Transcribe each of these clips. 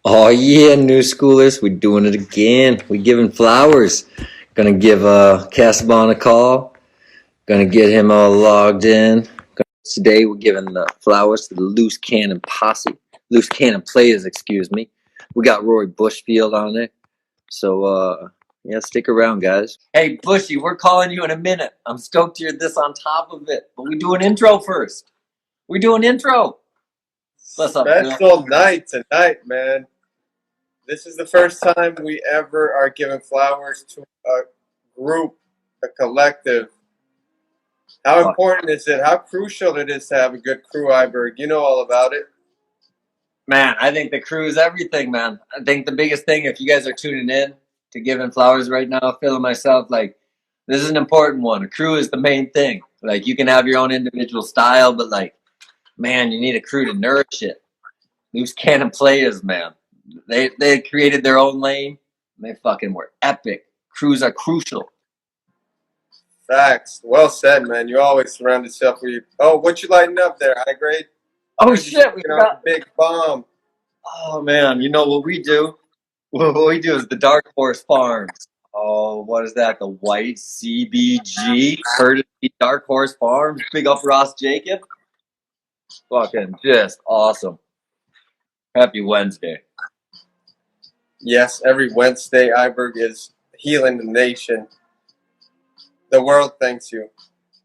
Oh yeah, new schoolers, we're doing it again. We're giving flowers. Gonna give Casabon a call. Gonna get him all logged in. Today we're giving the flowers to the Loose Cannon Posse. Loose Cannon Players, excuse me. We got Rory Bushfield on it. So yeah, stick around, guys. Hey Bushy, we're calling you in a minute. I'm stoked you're this on top of it. But we do an intro first. We do an intro. What's up, Phil? Special night tonight, man. This is the first time we ever are giving flowers to a group, a collective. How important is it? How crucial it is to have a good crew, Iberg? You know all about it. Man, I think the crew is everything, man. I think the biggest thing, if you guys are tuning in to giving flowers right now, Phil and myself, like, this is an important one. A crew is the main thing. Like, you can have your own individual style, but, like, man, you need a crew to nourish it. Loose Cannon Players, man. They created their own lane, and they fucking were epic. Crews are crucial. Facts. Well said, man. You always surround yourself with you. Oh, what you lighting up there, high grade? Oh, shit. We got a big bomb. Oh, man. You know what we do? What we do is the Dark Horse Farms. Oh, what is that? The White CBG? Courtesy Dark Horse Farms. Big up Ross Jacob. Fucking just awesome. Happy Wednesday. Yes, every Wednesday, Iberg is healing the nation. The world thanks you.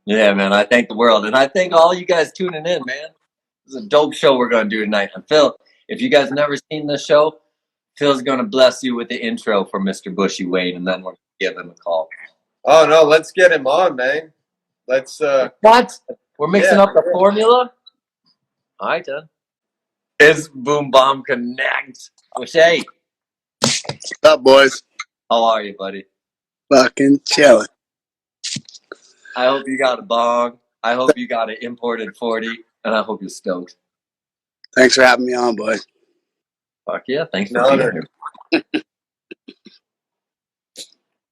Yeah, man. I thank the world. And I thank all you guys tuning in, man. This is a dope show we're going to do tonight. And Phil, if you guys never seen this show, Phil's going to bless you with the intro for Mr. Bushy Wade, and then we're going to give him a call. Oh, no, let's get him on, man. Let's, What? We're mixing up the formula? All right, then. It's Boom Bomb Connect. O'Shea. What's up, boys? How are you, buddy? Fucking chilling. I hope you got a bong. I hope you got an imported 40, and I hope you're stoked. Thanks for having me on, boy. Fuck yeah, thanks for being here.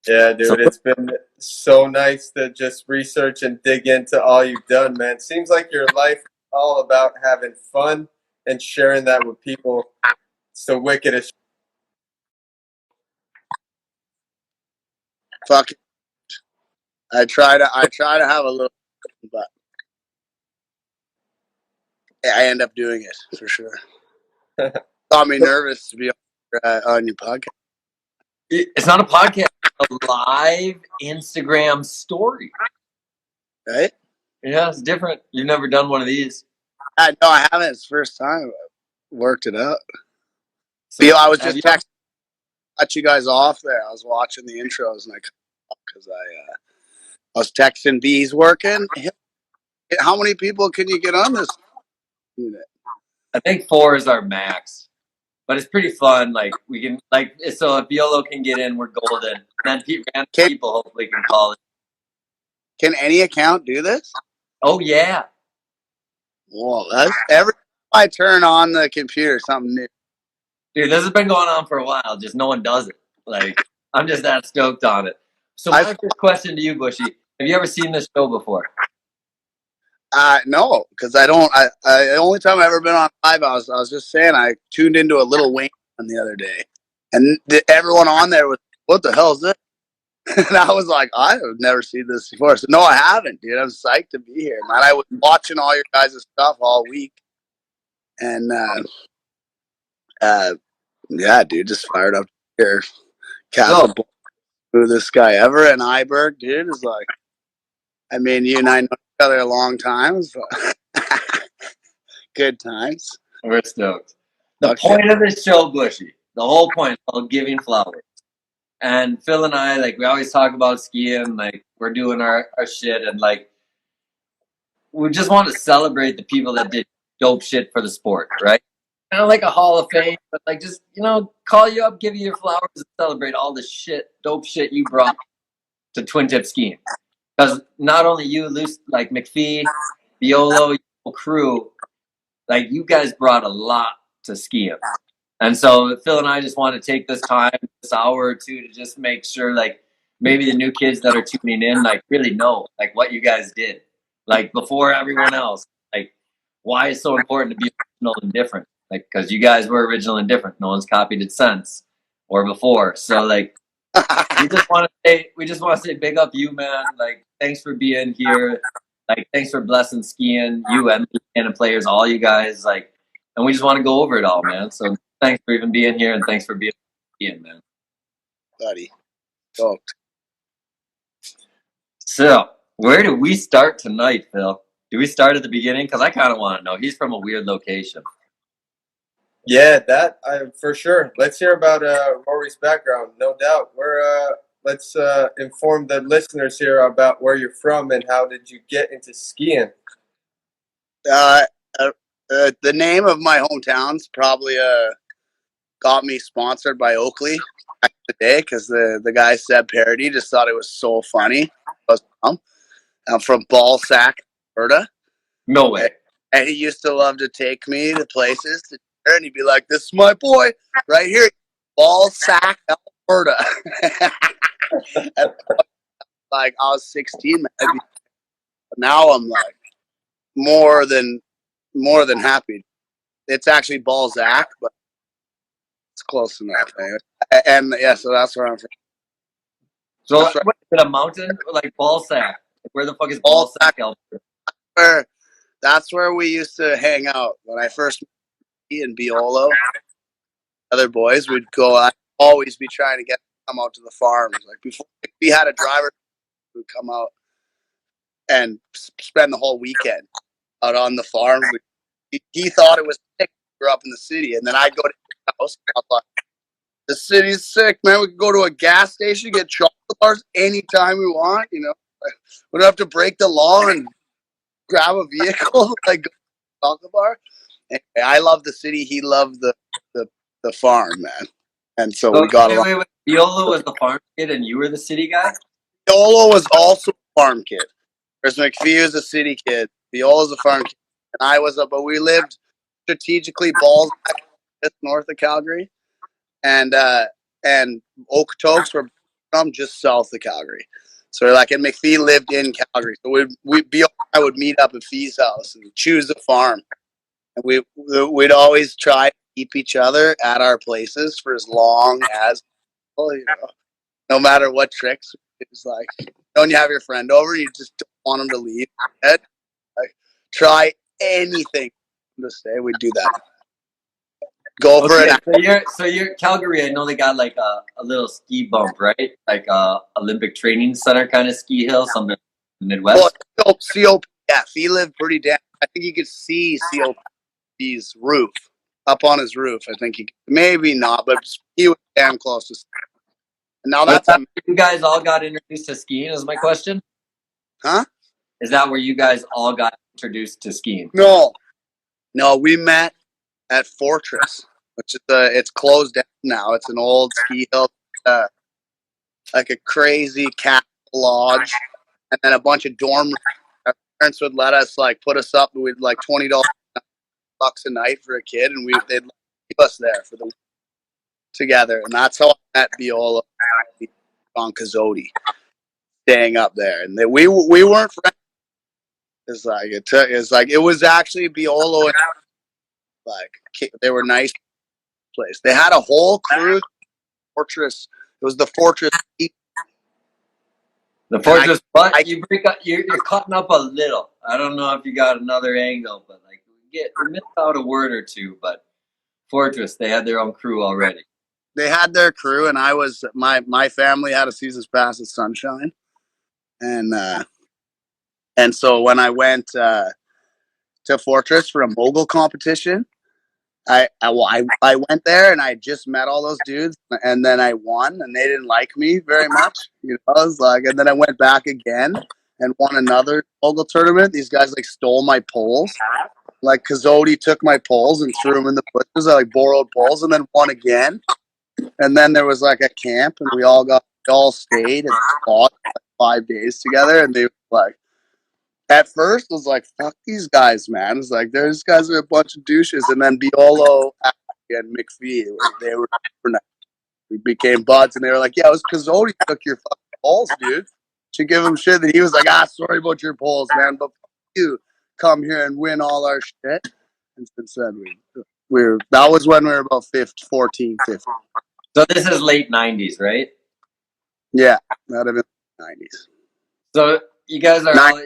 Yeah, dude, it's been so nice to just research and dig into all you've done, man. Seems like your life is all about having fun and sharing that with people. It's the wickedest. Fuck it. I try to have a little, but I end up doing it for sure. Got me nervous to be on your podcast. It's not a podcast, it's a live Instagram story. Right? Yeah, it's different. You've never done one of these. No, I haven't. It's the first time. I worked it out. So, I was just texting. Cut you guys off there. I was watching the intros and I cut off because I was texting B's working. How many people can you get on this unit? I think 4 is our max, but it's pretty fun. Like we can, like, so if Yolo can get in, we're golden. And then random people hopefully can call it. Can any account do this? Oh yeah. Well, that's every time I turn on the computer, something new. Dude, this has been going on for a while. Just no one does it. Like, I'm just that stoked on it. So my first question to you, Bushy, have you ever seen this show before? No, because I don't. The only time I've ever been on live, I was just saying, I tuned into a Little Wayne on the other day, and everyone on there was, "What the hell is this?" And I was like, "I have never seen this before." So no, I haven't, dude. I'm psyched to be here, man. I was watching all your guys' stuff all week, and yeah, dude, just fired up here. Who this guy ever and Iberg, dude, is like. I mean, you and I know each other a long time, so good times. We're stoked. The point of this show, Bushy, the whole point is called giving flowers. And Phil and I, like, we always talk about skiing, like, we're doing our shit, and, like, we just want to celebrate the people that did dope shit for the sport, right? Kind of like a Hall of Fame, but, like, just, you know, call you up, give you your flowers, and celebrate all the shit, dope shit you brought to Twin Tip skiing. Because not only you, like McPhee, Violo, your crew, like you guys brought a lot to skiing. And so Phil and I just want to take this time, this hour or two, to just make sure, like, maybe the new kids that are tuning in, like, really know, like, what you guys did. Like, before everyone else. Like, why it's so important to be original and different. like because you guys were original and different. No one's copied it since or before. So like we just want to say big up you, man. Like thanks for being here. Like thanks for blessing skiing, you and the Canada players, all you guys. Like, and we just want to go over it all, man. So thanks for even being here, and thanks for being man. Buddy. Stoked. So where do we start tonight, Phil? Do we start at the beginning? Because I kind of want to know. He's from a weird location. Yeah, that for sure. Let's hear about Rory's background. No doubt. Let's inform the listeners here about where you're from and how did you get into skiing. The name of my hometown's probably got me sponsored by Oakley back in the day because the guy Seb Parody just thought it was so funny. I'm from Ballsack, Alberta. No way. And he used to love to take me to places and he'd be like, "This is my boy right here, Ballsack, Alberta." And, like I was 16, man. Now I'm like more than happy. It's actually Balzac, but it's close enough. Man. And yeah, so that's where I'm from. So what, is it a mountain like Ballsack? Where the fuck is Ballsack, Alberta? That's where we used to hang out when I first met in Biolo. Other boys would go. I'd always be trying to get them come out to the farms. Like before we had a driver, who would come out and spend the whole weekend out on the farm. He thought it was sick. We grew up in the city, and then I'd go to his house. And I was like, "The city's sick, man. We can go to a gas station, get chocolate bars anytime we want. You know, we don't have to break the law and grab a vehicle like go to a chocolate bar." Anyway, I love the city. He loved the farm, man. And so we got along. Wait. Biolo was the farm kid, and you were the city guy. Biolo was also a farm kid. Chris McPhee was a city kid. Biolo's a farm kid. And I was but we lived strategically balls just north of Calgary. And Okotoks were from just south of Calgary. So like, and McPhee lived in Calgary. So I would meet up at Fee's house and choose a farm. And we'd always try to keep each other at our places for as long as, well, you know, no matter what tricks. It was like, when you have your friend over, you just don't want them to leave. Like, try anything to stay. We'd do that. Go for it. So you're Calgary. I know they got like a little ski bump, right? Like a Olympic Training Center kind of ski hill, something in the Midwest. Well, COP, yeah, Fee lived pretty damn. I think you could see COP's roof up on his roof. I think maybe not, but he was damn close to. And now that's you guys all got introduced to skiing. Is my question? Huh? Is that where you guys all got introduced to skiing? No, we met at Fortress, which is it's closed down now. It's an old ski hill, like a crazy cat lodge, and then a bunch of dorm. Our parents would let us like put us up with like $20 a night for a kid, and they'd keep us there for the week together, and that's how I met Biolo on Kazodi, staying up there, and we weren't friends. It was actually Biolo and like they were nice place. They had a whole crew. Fortress. It was the Fortress. The Fortress. But you break up. You're cutting up a little. I don't know if you got another angle, but like we missed out a word or two. But Fortress, they had their own crew already. They had their crew, and I was my family had a season's pass at Sunshine, and so when I went to Fortress for a mogul competition, I went there and I just met all those dudes, and then I won, and they didn't like me very much. You know, I was like, and then I went back again and won another mogul tournament. These guys like stole my poles. Like Kazodi took my poles and threw them in the bushes. I like borrowed poles and then won again. And then there was like a camp, and we all stayed and fought like 5 days together. And they were like, at first was like, fuck these guys, man. It's like, these guys are a bunch of douches. And then Biolo and McPhee, they were nice. We became buds, and they were like, yeah, it was Kazodi took your fucking poles, dude. Should give him shit. And he was like, sorry about your poles, man, but fuck you, come here and win all our shit. And since then, That was when we were about 14, 15. So this is late 90s, right? Yeah, that'd have been 90s. So you guys are all,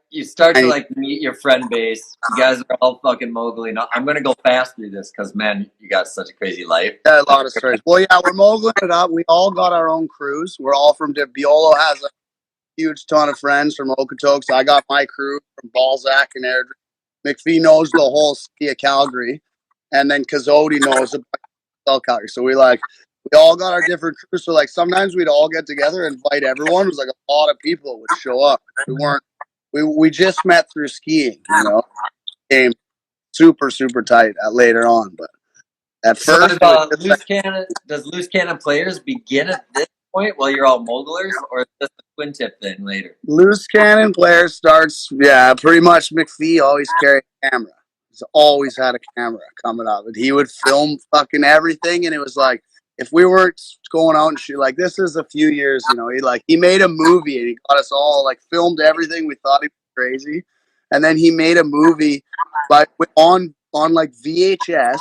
you start to like meet your friend base. You guys are all fucking moguling. I'm gonna go fast through this because man, you got such a crazy life. Yeah, a lot of stories. Well, yeah, we're moguling it up. We all got our own crews. We're all from Biolo has a huge ton of friends from Okotoks. I got my crew from Balzac and Airdrie. McPhee knows the whole city of Calgary, and then Kazodi knows about Calgary. So we all got our different crews. So like sometimes we'd all get together and invite everyone. It was like a lot of people would show up. We just met through skiing, you know. Came super tight later on, but at first, does loose cannon players begin at this point while you're all mogulars, or is this a twin tip thing later? Loose cannon player starts, pretty much. McPhee always carried a camera. He's always had a camera coming up, and he would film fucking everything. And it was like, if we weren't going out and shoot, like this is a few years, you know, he made a movie and he got us all like filmed everything. We thought he was crazy, and then he made a movie on like VHS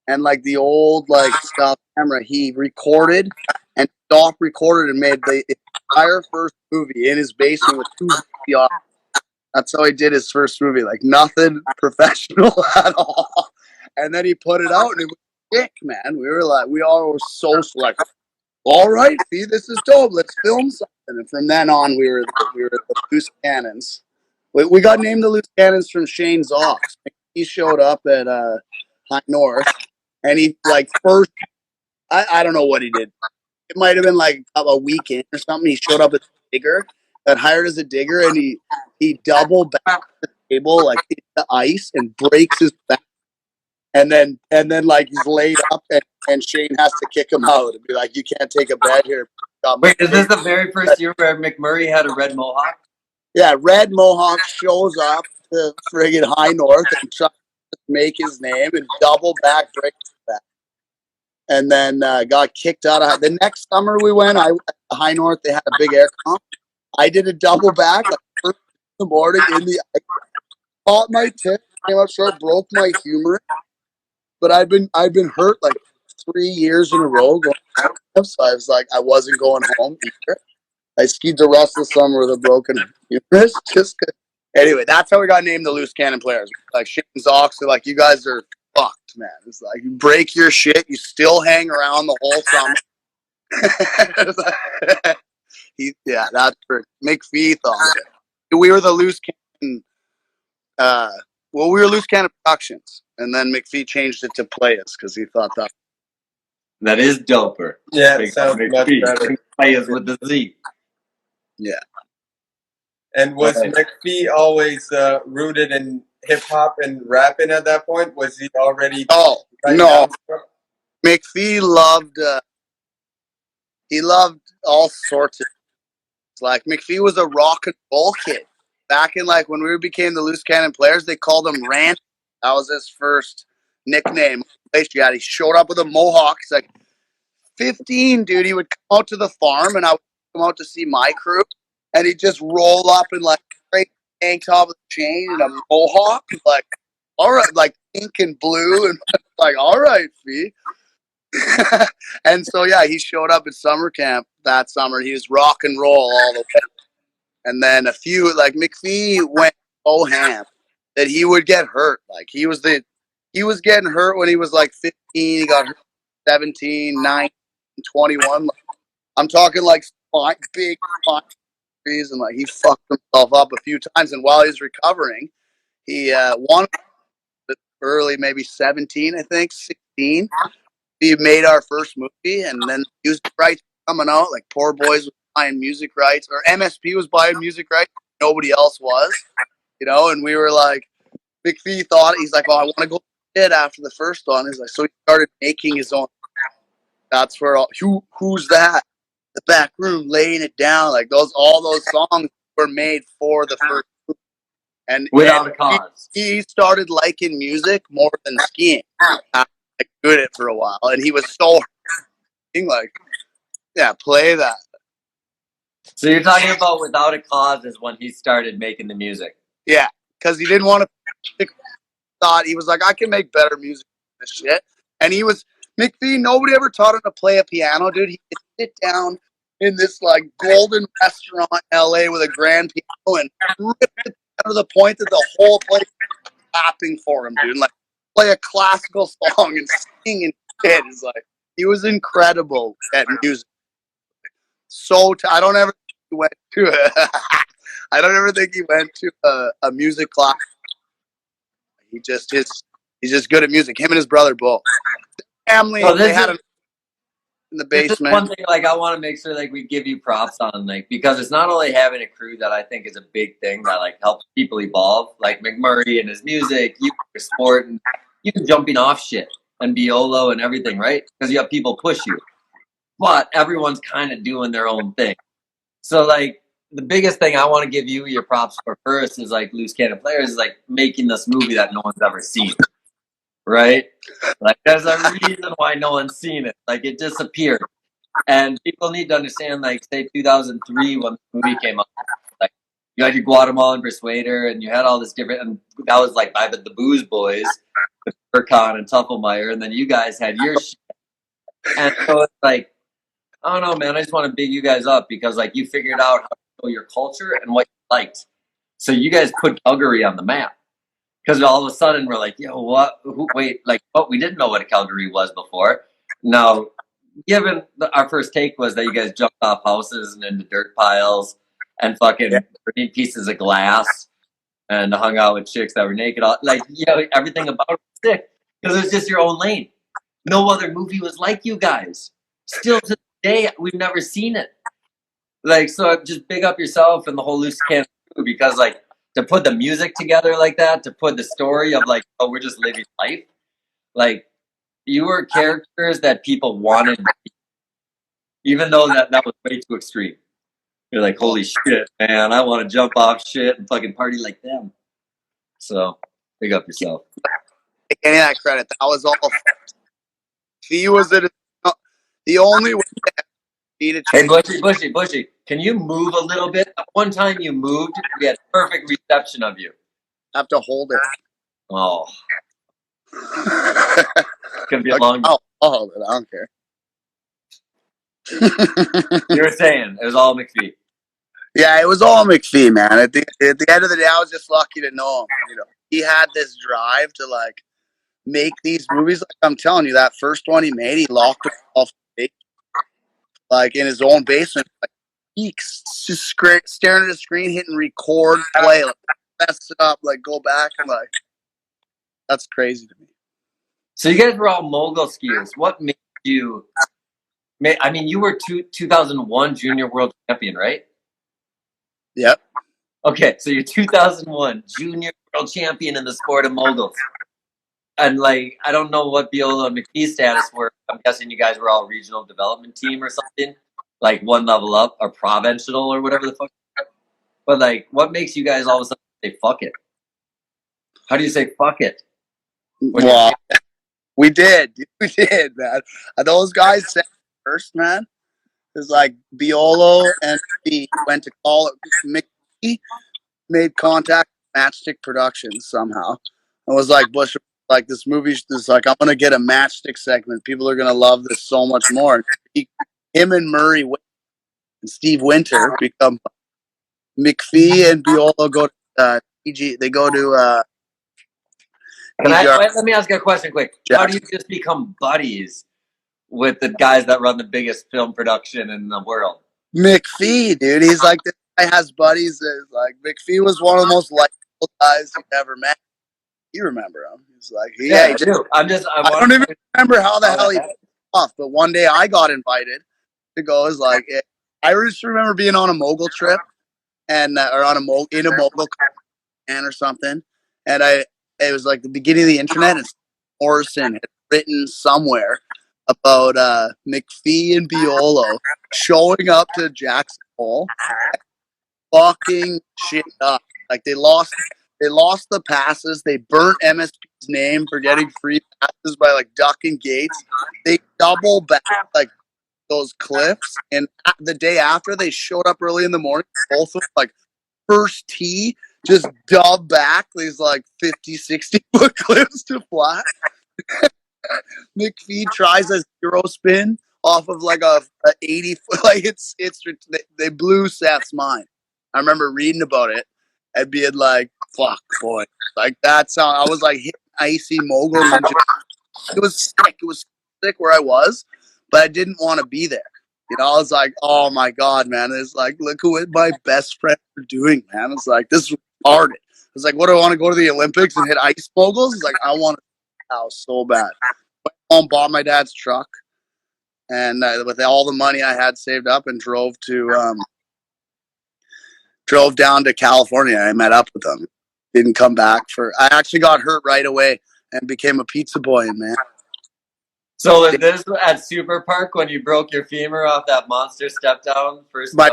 and like the old like stop camera. He recorded and stopped recorded and made the entire first movie in his basement with 2 VCR. That's how he did his first movie. Like nothing professional at all. And then he put it out and it was sick, man. We all were so like, all right, see, this is dope. Let's film something. And from then on, we were the Loose Cannons. We got named the Loose Cannons from Shane Zox. He showed up at High North, and he like first, I don't know what he did. It might have been like a weekend or something. He showed up as a digger, got hired as a digger, and he double back the table like the ice and breaks his back, and then like he's laid up, and Shane has to kick him out and be like, "You can't take a bed here." Wait, is this the very first year where McMurray had a red mohawk? Yeah, red mohawk shows up to friggin' High North and tries to make his name and double back breaks his back. And then got kicked out of the next summer we went. At High North, they had a big air comp. I did a double back like first in the morning I caught my tip, came up short, broke my humor. But I've been hurt like 3 years in a row going up, so I was like I wasn't going home either. I skied the rest of the summer with a broken humerus. Anyway, that's how we got named the Loose Cannon Players. Like Shane Zox, like you guys are fucked, man. It's like you break your shit, you still hang around the whole summer. That's for McPhee thought it. We were the Loose Cannon. We were Loose Cannon Productions, and then McPhee changed it to Playas because he thought that is doper. Yeah, it sounds much better. Playas with the Z. Yeah. And was McPhee always rooted in hip hop and rapping at that point? Was he already? Oh no, McPhee loved. He loved all sorts of. Like McPhee was a rock and roll kid. Back in like when we became the Loose Cannon Players, they called him Rant. That was his first nickname. He showed up with a mohawk. He's like 15, dude. He would come out to the farm, and I would come out to see my crew, and he'd just roll up in like great tank top with a chain and a mohawk, like all right, like pink and blue, and like all right, Fee. And so yeah, he showed up at summer camp that summer. He was rock and roll all the way. And then a few like McPhee went so ham that he would get hurt. Like he was getting hurt when he was like 15. He got hurt 17, 19, 21. I'm talking like big and like he fucked himself up a few times. And while he's recovering, he won early, maybe 17, I think 16. We made our first movie, and then music rights coming out. Like Poor Boys was buying music rights, or MSP was buying music rights. Nobody else was, you know. And we were like, McPhee thought he's like, "Oh, I want to go kid after the first one." He's like, so he started making his own. That's where who's that? The Back Room, Laying It Down, like all those songs were made for the first movie. And without a cause, he started liking music more than skiing. I doing it for a while, and he was so like, yeah, play that. So you're talking about Without a Cause is when he started making the music. Yeah, because he didn't want to. Thought he was like, I can make better music this shit. And he was McPhee. Nobody ever taught him to play a piano, dude. He could sit down in this like golden restaurant in LA with a grand piano and rip it down to the point that the whole place was clapping for him, dude. And, like, play a classical song and sing and shit. It's like he was incredible at music. So I don't ever think he went to I don't ever think he went to a music class. He's just good at music. Him and his brother both. Family, they had him in the basement. This is one thing, like, I want to make sure, like, we give you props on, like, because it's not only having a crew that I think is a big thing that, like, helps people evolve, like McMurray and his music, you your sport, and you jumping off shit, and Biolo and everything, right? Because you have people push you. But everyone's kind of doing their own thing. So, like, the biggest thing I want to give you your props for first is, like, Loose Cannon Players is, like, making this movie that no one's ever seen. Right? Like, there's a reason why no one's seen it. Like, it disappeared. And people need to understand, like, say 2003 when the movie came out, like, you had your Guatemalan Persuader and you had all this different, and that was like by the Booze Boys with Burkon and Tufflemeyer, and then you guys had your shit. And so it's like, I don't know, man, I just want to big you guys up because, like, you figured out how to show your culture and what you liked. So you guys put Calgary on the map. Because all of a sudden we're like, yo, what? Wait, like, oh, we didn't know what a Calgary was before. Now, given our first take was that you guys jumped off houses and into dirt piles and fucking burned pieces of glass and hung out with chicks that were naked. Like, you know, everything about it was sick because it was just your own lane. No other movie was like you guys. Still to this day, we've never seen it. Like, so just big up yourself and the whole Loose Cannon crew because, like, to put the music together like that, to put the story of, like, oh, we're just living life. Like, you were characters that people wanted to be, even though that was way too extreme. You're like, holy shit, man, I want to jump off shit and fucking party like them. So, big up yourself. Take any of that credit. That was all. He was the only way to Hey, Bushy, can you move a little bit? One time you moved, we had perfect reception of you. I have to hold it. Oh. It's going to be a long... I'll hold it. I don't care. You were saying, it was all McPhee. Yeah, it was all McPhee, man. At the end of the day, I was just lucky to know him. You know, he had this drive to, like, make these movies. Like I'm telling you, that first one he made, he locked himself like in his own basement, like, just staring at the screen, hitting record, play, like, mess it up, like go back, and like that's crazy to me. So you guys were all mogul skiers. What made you? I mean, you were 2001 junior world champion, right? Yep. Okay, so you're 2001 junior world champion in the sport of moguls. And, like, I don't know what Biolo and McPhee's status were. I'm guessing you guys were all regional development team or something, like one level up or provincial or whatever the fuck. But, like, what makes you guys all of a sudden say fuck it? How do you say fuck it? Well, we did, man. Those guys said first, man. It was like Biolo and he went to call it. McPhee made contact with Matchstick Productions somehow. It was like Bush. Like this movie is like, I'm gonna get a Matchstick segment. People are gonna love this so much more. Him and Murray and Steve Winter become McPhee and Biolo go to TG. They go to. Let me ask you a question quick. How do you just become buddies with the guys that run the biggest film production in the world? McPhee, dude. He's like, this guy has buddies. That, like, McPhee was one of the most likable guys you ever met. You remember him? He's like, I do. I don't even remember how the hell he pulled off. But one day I got invited to go. It's like, I just remember being on a mogul trip and or on in a mogul can or something, and it was like the beginning of the internet. And Morrison had written somewhere about McPhee and Biolo showing up to Jackson Hole, fucking shit up. Like they lost the passes. They burnt MSP's name for getting free passes by like ducking gates. They double back like those cliffs. And the day after, they showed up early in the morning. Both of them, like first tee, just dub back these like 50, 60 foot cliffs to flat. McPhee tries a zero spin off of like a 80 foot. Like they blew Seth's mind. I remember reading about it and being like, "Fuck, boy!" Like that's how I was like hitting icy moguls and just, it was sick. It was sick where I was, but I didn't want to be there. You know, I was like, "Oh my god, man!" It's like, look what my best friends are doing, man. It's like this is hard. It's like, what do I want to go to the Olympics and hit ice moguls? It's like I want to house so bad. Home, bought my dad's truck, and with all the money I had saved up, and drove down to California. I met up with them. Didn't come back I actually got hurt right away and became a pizza boy, man. So was this at Super Park when you broke your femur off that monster step down first? My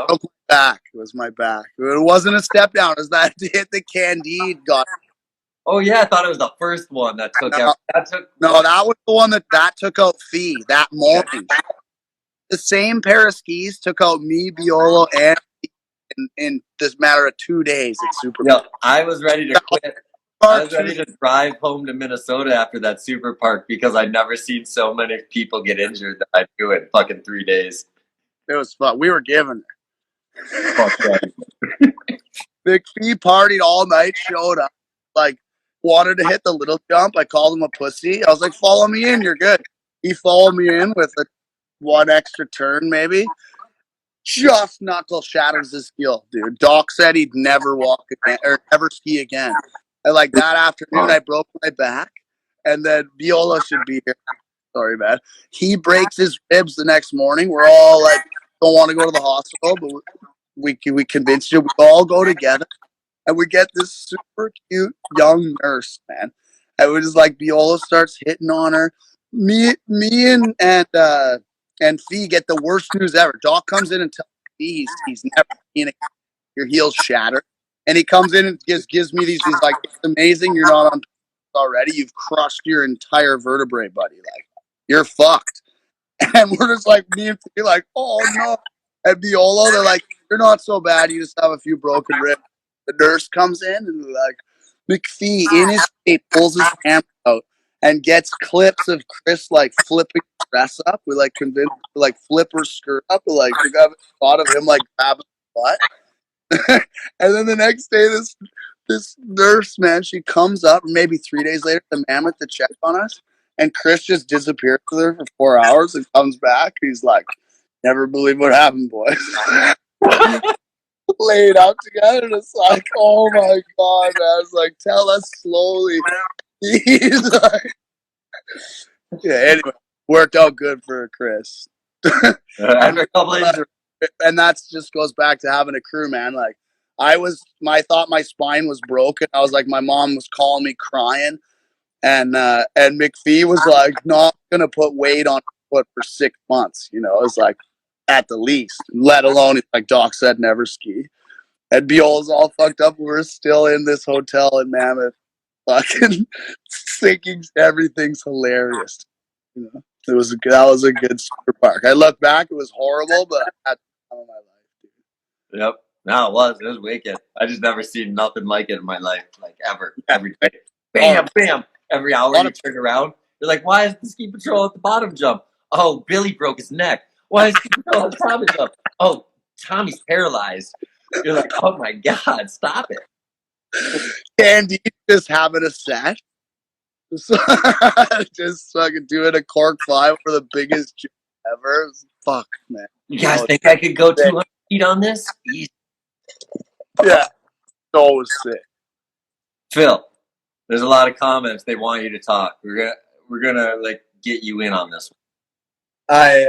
back. It was my back. It wasn't a step down. It was that hit the Candide got. Oh yeah, I thought it was the first one that took out. No, that was the one that took out Fee that morning. The same pair of skis took out me, Biolo, and in this matter of 2 days at Super Park. I was ready to quit. I was ready to drive home to Minnesota after that Super Park because I'd never seen so many people get injured that I'd do it in fucking 3 days. It was fun. We were giving it. McPhee partied all night, showed up, like, wanted to hit the little jump. I called him a pussy. I was like, follow me in, you're good. He followed me in with one extra turn, maybe. Just knuckle shatters his skill, dude. Doc said he'd never walk again or never ski again. And like that afternoon, I broke my back, and then Viola should be here. Sorry, man. He breaks his ribs the next morning. We're all like, don't want to go to the hospital, but we convinced you. We all go together, and we get this super cute young nurse, man. And we're just like, Viola starts hitting on her. Me and Fee get the worst news ever. Doc comes in and tells me he's never seen your heels shattered. And he comes in and gives me these like, it's amazing you're not on already. You've crushed your entire vertebrae, buddy. Like, you're fucked. And we're just like, me and Fee like, oh no. And Viola, they're like, you're not so bad. You just have a few broken ribs. The nurse comes in and like, McPhee in his tape pulls his camera out and gets clips of Chris like flipping his dress up. We like convinced to like flip her skirt up. We like we got a thought of him like grabbing the butt. And then the next day, this nurse, man, she comes up maybe 3 days later to Mammoth to check on us, and Chris just disappears with her for 4 hours and comes back. He's like, never believe what happened, boys. Laid out together, and it's like, oh my god, man. It's like, tell us slowly. He's like, yeah, anyway, worked out good for Chris. After a couple of and that just goes back to having a crew, man. Like, I thought my spine was broken. I was like, my mom was calling me crying, and McPhee was like, not gonna put weight on foot for 6 months. You know, it was like at the least, let alone like Doc said, never ski. And Biola's all fucked up. We're still in this hotel in Mammoth, fucking thinking everything's hilarious. You know, that was a good Super Park. I look back, it was horrible, but I had time of my life, dude. Yep. No, it was wicked. I just never seen nothing like it in my life, like ever. Every day. Bam, bam. Every hour you turn around, you're like, why is the ski patrol at the bottom jump? Oh, Billy broke his neck. Why is ski patrol at the top jump? Oh, Tommy's paralyzed. You're like, oh my god, stop it. Andy just having a set. Just fucking doing a cork fly for the biggest jump ever. Fuck, man. You guys think I could go 200 feet on this? Yeah. So sick. Phil, there's a lot of comments. They want you to talk. We're gonna like get you in on this one. I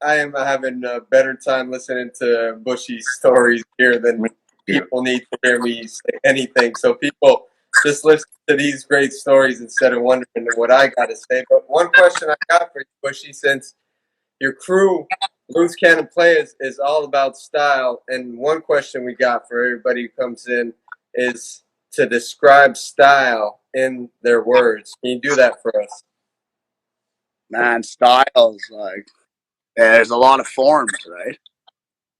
am having a better time listening to Bushy's stories here than people need to hear me say anything. So people just listen to these great stories instead of wondering what I got to say. But one question I got for you, Bushy, since your crew, Loose Cannon Play, is all about style, and one question we got for everybody who comes in is to describe style in their words. Can you do that for us? Man, styles, like, there's a lot of forms, right?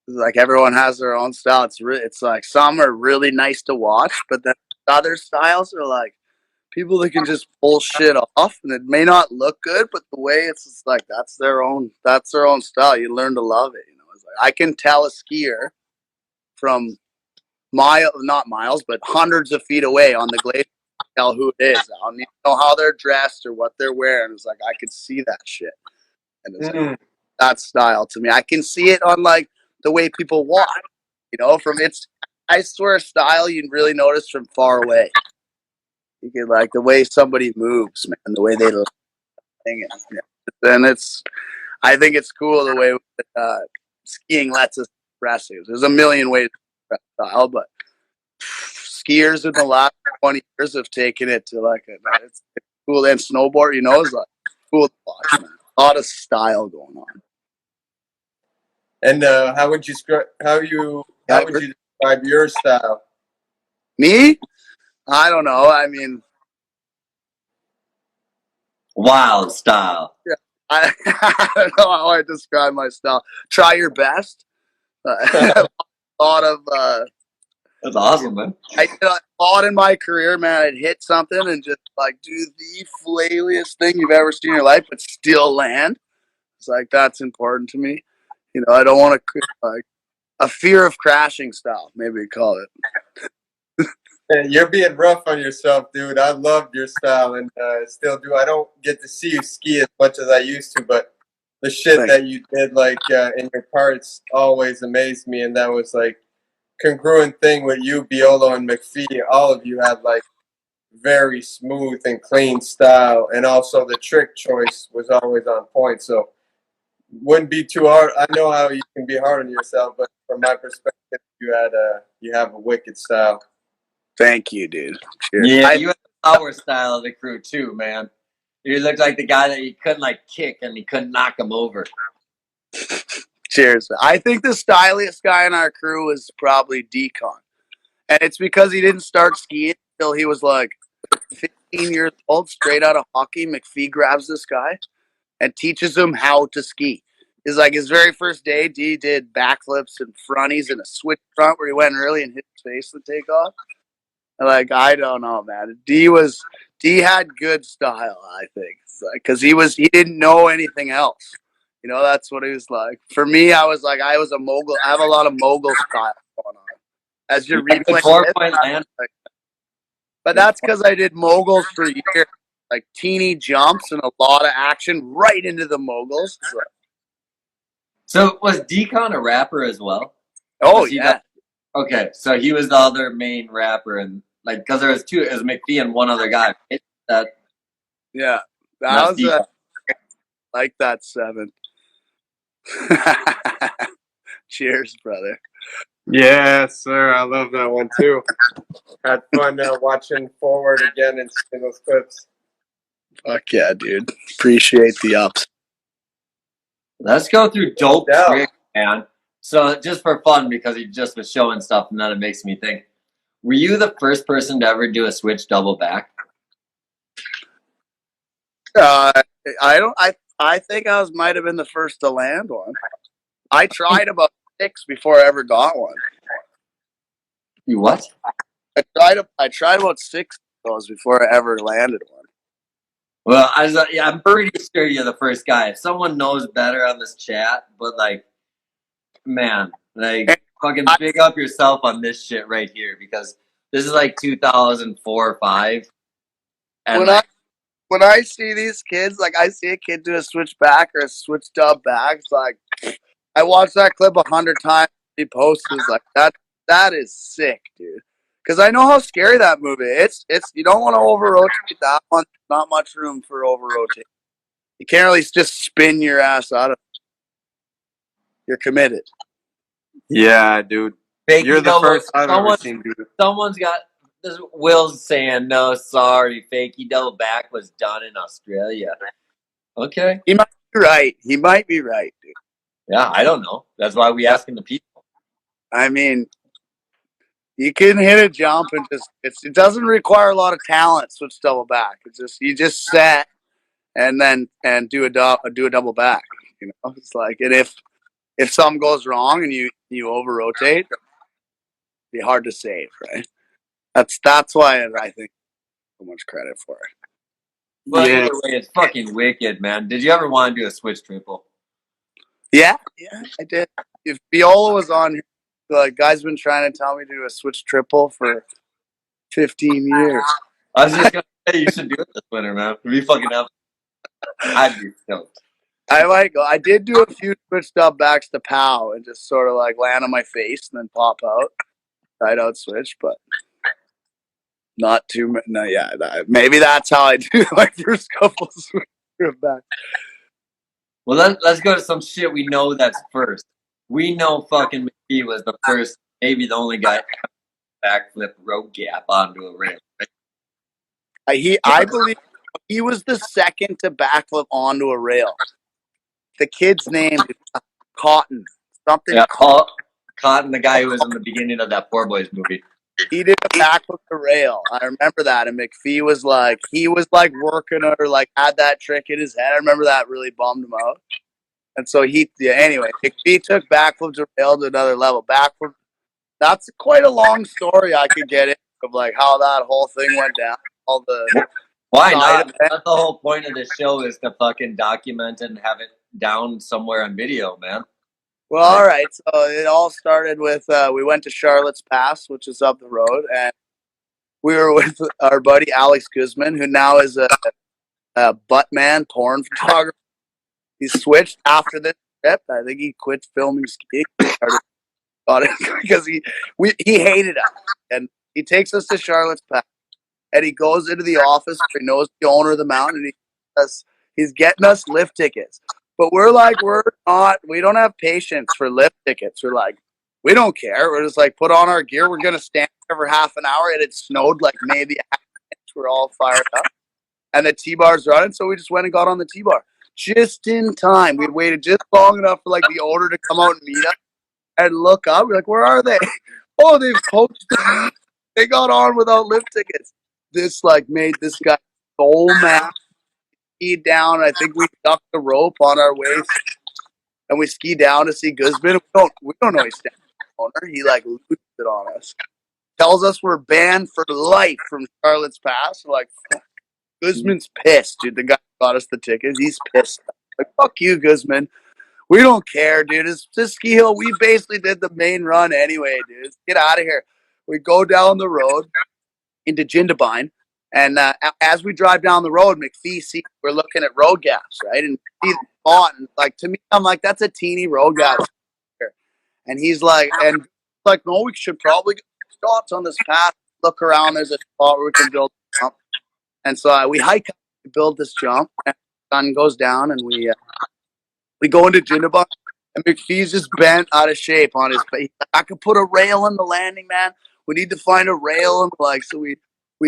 Like, everyone has their own style. It's like some are really nice to watch, but then other styles are like, people that can just pull shit off, and it may not look good, but the way it's just like that's their own style. You learn to love it. It's like I can tell a skier from not miles, but hundreds of feet away on the glacier, tell who it is. I don't need to know how they're dressed or what they're wearing. It's like I could see that shit, and it's like that style to me. I can see it on like the way people walk. From it's. I swear, style you really notice from far away. You get like the way somebody moves, man, the way they look. And I think it's cool the way skiing lets us express it. There's a million ways to express style, but skiers in the last 20 years have taken it to like it's cool. And snowboard, is like cool to watch, man. A lot of style going on. And how would you describe your style? Me? I don't know. I mean, wild style. Yeah, I don't know how I describe my style. Try your best. A lot of. That's awesome, man. I did a lot in my career, man. I'd hit something and just like do the flailiest thing you've ever seen in your life, but still land. It's like that's important to me. I don't want to like a fear of crashing style, maybe call it. You're being rough on yourself, dude. I loved your style and still do. I don't get to see you ski as much as I used to, but the shit that you did like in your parts always amazed me, and that was like congruent thing with you, Biolo, and McPhee. All of you had like very smooth and clean style, and also the trick choice was always on point. So wouldn't be too hard. I know how you can be hard on yourself, but from my perspective, you have a wicked style. Thank you, dude. Cheers. Yeah, you had the power style of the crew too, man. You looked like the guy that you couldn't like kick and you couldn't knock him over. Cheers. I think the styliest guy in our crew was probably Decon. And it's because he didn't start skiing until he was like 15 years old, straight out of hockey. McPhee grabs this guy and teaches him how to ski. It's like his very first day, D did backflips and fronties and a switch front where he went early and hit his face to take off. Like, I don't know, man. D had good style, I think. Because he didn't know anything else. That's what he was like. For me, I was a mogul. I have a lot of mogul style going on. As you're replaying, but that's because I did moguls for years, like teeny jumps and a lot of action right into the moguls. So was Decon a rapper as well? Oh yeah. Okay, so he was the other main rapper, and like because there was two, it was McPhee and one other guy. Right? Yeah, that was like that 7. Cheers, brother. Yes, sir. I love that one too. Had fun watching forward again and seeing those clips. Fuck yeah, dude. Appreciate the ups. Let's go through dope tricks, man. So just for fun, because he just was showing stuff, and then it makes me think. Were you the first person to ever do a switch double back? I think I might have been the first to land one. I tried about 6 before I ever got one. You what? I tried about 6 of those before I ever landed one. Well, I'm pretty sure you're the first guy. If someone knows better on this chat, but like, man, like, fucking big up yourself on this shit right here, because this is like 2004 or 5. And when I see these kids, like I see a kid do a switch back or a switch dub back, it's like I watched that clip 100 times. He posted like that is sick, dude. Because I know how scary that move is. It's you don't want to over rotate that one. Not much room for over rotate. You can't really just spin your ass out of it. You're committed. Yeah, dude. You're the first I've ever seen do it. Someone's got this. Will's saying no, sorry, fakey double back was done in Australia. Okay, he might be right. He might be right, dude. Yeah, I don't know. That's why we asking the people. I mean, you can hit a jump and it doesn't require a lot of talent. Switch double back. It's just you just set and do a double back. It's like, and if something goes wrong and you over rotate, it'd be hard to save, right? That's why I think so much credit for it. Well, either way, it's fucking wicked, man. Did you ever want to do a switch triple? Yeah, I did. If Viola was on here, the guy's been trying to tell me to do a switch triple for 15 years. I was just gonna say you should do it this winter, man. It'd be fucking up. I'd be stoked. I might go. I did do a few switched up backs to POW and just sort of like land on my face and then pop out, right out switch, but not too much. No, yeah, maybe that's how I do my first couple switch back. Well, let's go to some shit we know that's first. We know fucking McPhee was the first, maybe the only guy backflip road gap onto a rail. Right? I believe he was the second to backflip onto a rail. The kid's name is Cotton. Something. Yeah, Cotton, the guy who was in the beginning of that Poor Boys movie. He did a backflip to rail. I remember that. And McPhee was like, working or like had that trick in his head. I remember that really bummed him out. And so anyway, McPhee took backflip to rail to another level. Backflip. That's quite a long story I could get into of like how that whole thing went down. All the why not? That's the whole point of this show is to fucking document and have it down somewhere on video, man. Well, all right. So it all started with we went to Charlotte's Pass, which is up the road, and we were with our buddy Alex Guzman, who now is a buttman porn photographer. He switched after this trip. I think he quit filming skiing because he hated us, and he takes us to Charlotte's Pass, and he goes into the office. He knows the owner of the mountain, and he's getting us lift tickets. But we don't have patience for lift tickets. We're like, we don't care. We're just like, put on our gear. We're going to stand there for half an hour. And it snowed like maybe a half an inch. We're all fired up. And the T-bar's running. So we just went and got on the T-bar. Just in time. We waited just long enough for like the owner to come out and meet us and look up. We're like, where are they? Oh, they've poached them. They got on without lift tickets. This like made this guy so mad. Skied down. I think we stuck the rope on our waist, and we ski down to see Guzman. We don't know he's standing owner. He like loosed it on us. Tells us we're banned for life from Charlotte's Pass. We're like, Guzman's pissed, dude. The guy who got us the tickets, he's pissed. Like, fuck you, Guzman. We don't care, dude. It's just ski hill. We basically did the main run anyway, dude. Let's get out of here. We go down the road into Jindabyne. And as we drive down the road, McPhee sees we're looking at road gaps, right? And he's on, like, to me, I'm like, that's a teeny road gap. And he's like, no, we should probably get stops on this path. Look around, there's a spot where we can build a jump. And so we hike up, we build this jump, and the sun goes down, and we go into Jindabyne, and McPhee's just bent out of shape on his face. I could put a rail in the landing, man. We need to find a rail, and like, so we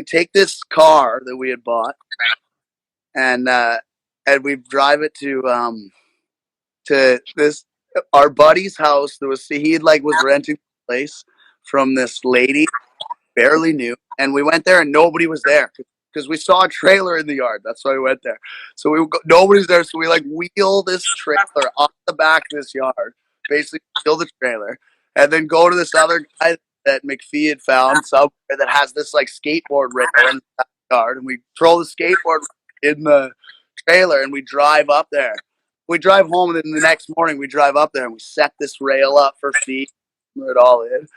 take this car that we had bought, and we drive it to this our buddy's house. Was renting a place from this lady, barely knew, and we went there and nobody was there because we saw a trailer in the yard. That's why we went there. So nobody's there, so we like wheel this trailer off the back of this yard, basically steal the trailer, and then go to this other guy that McPhee had found somewhere that has this like skateboard rail in the yard, and we throw the skateboard in the trailer and we drive up there. We drive home, and then the next morning we drive up there and we set this rail up for feet, it all in,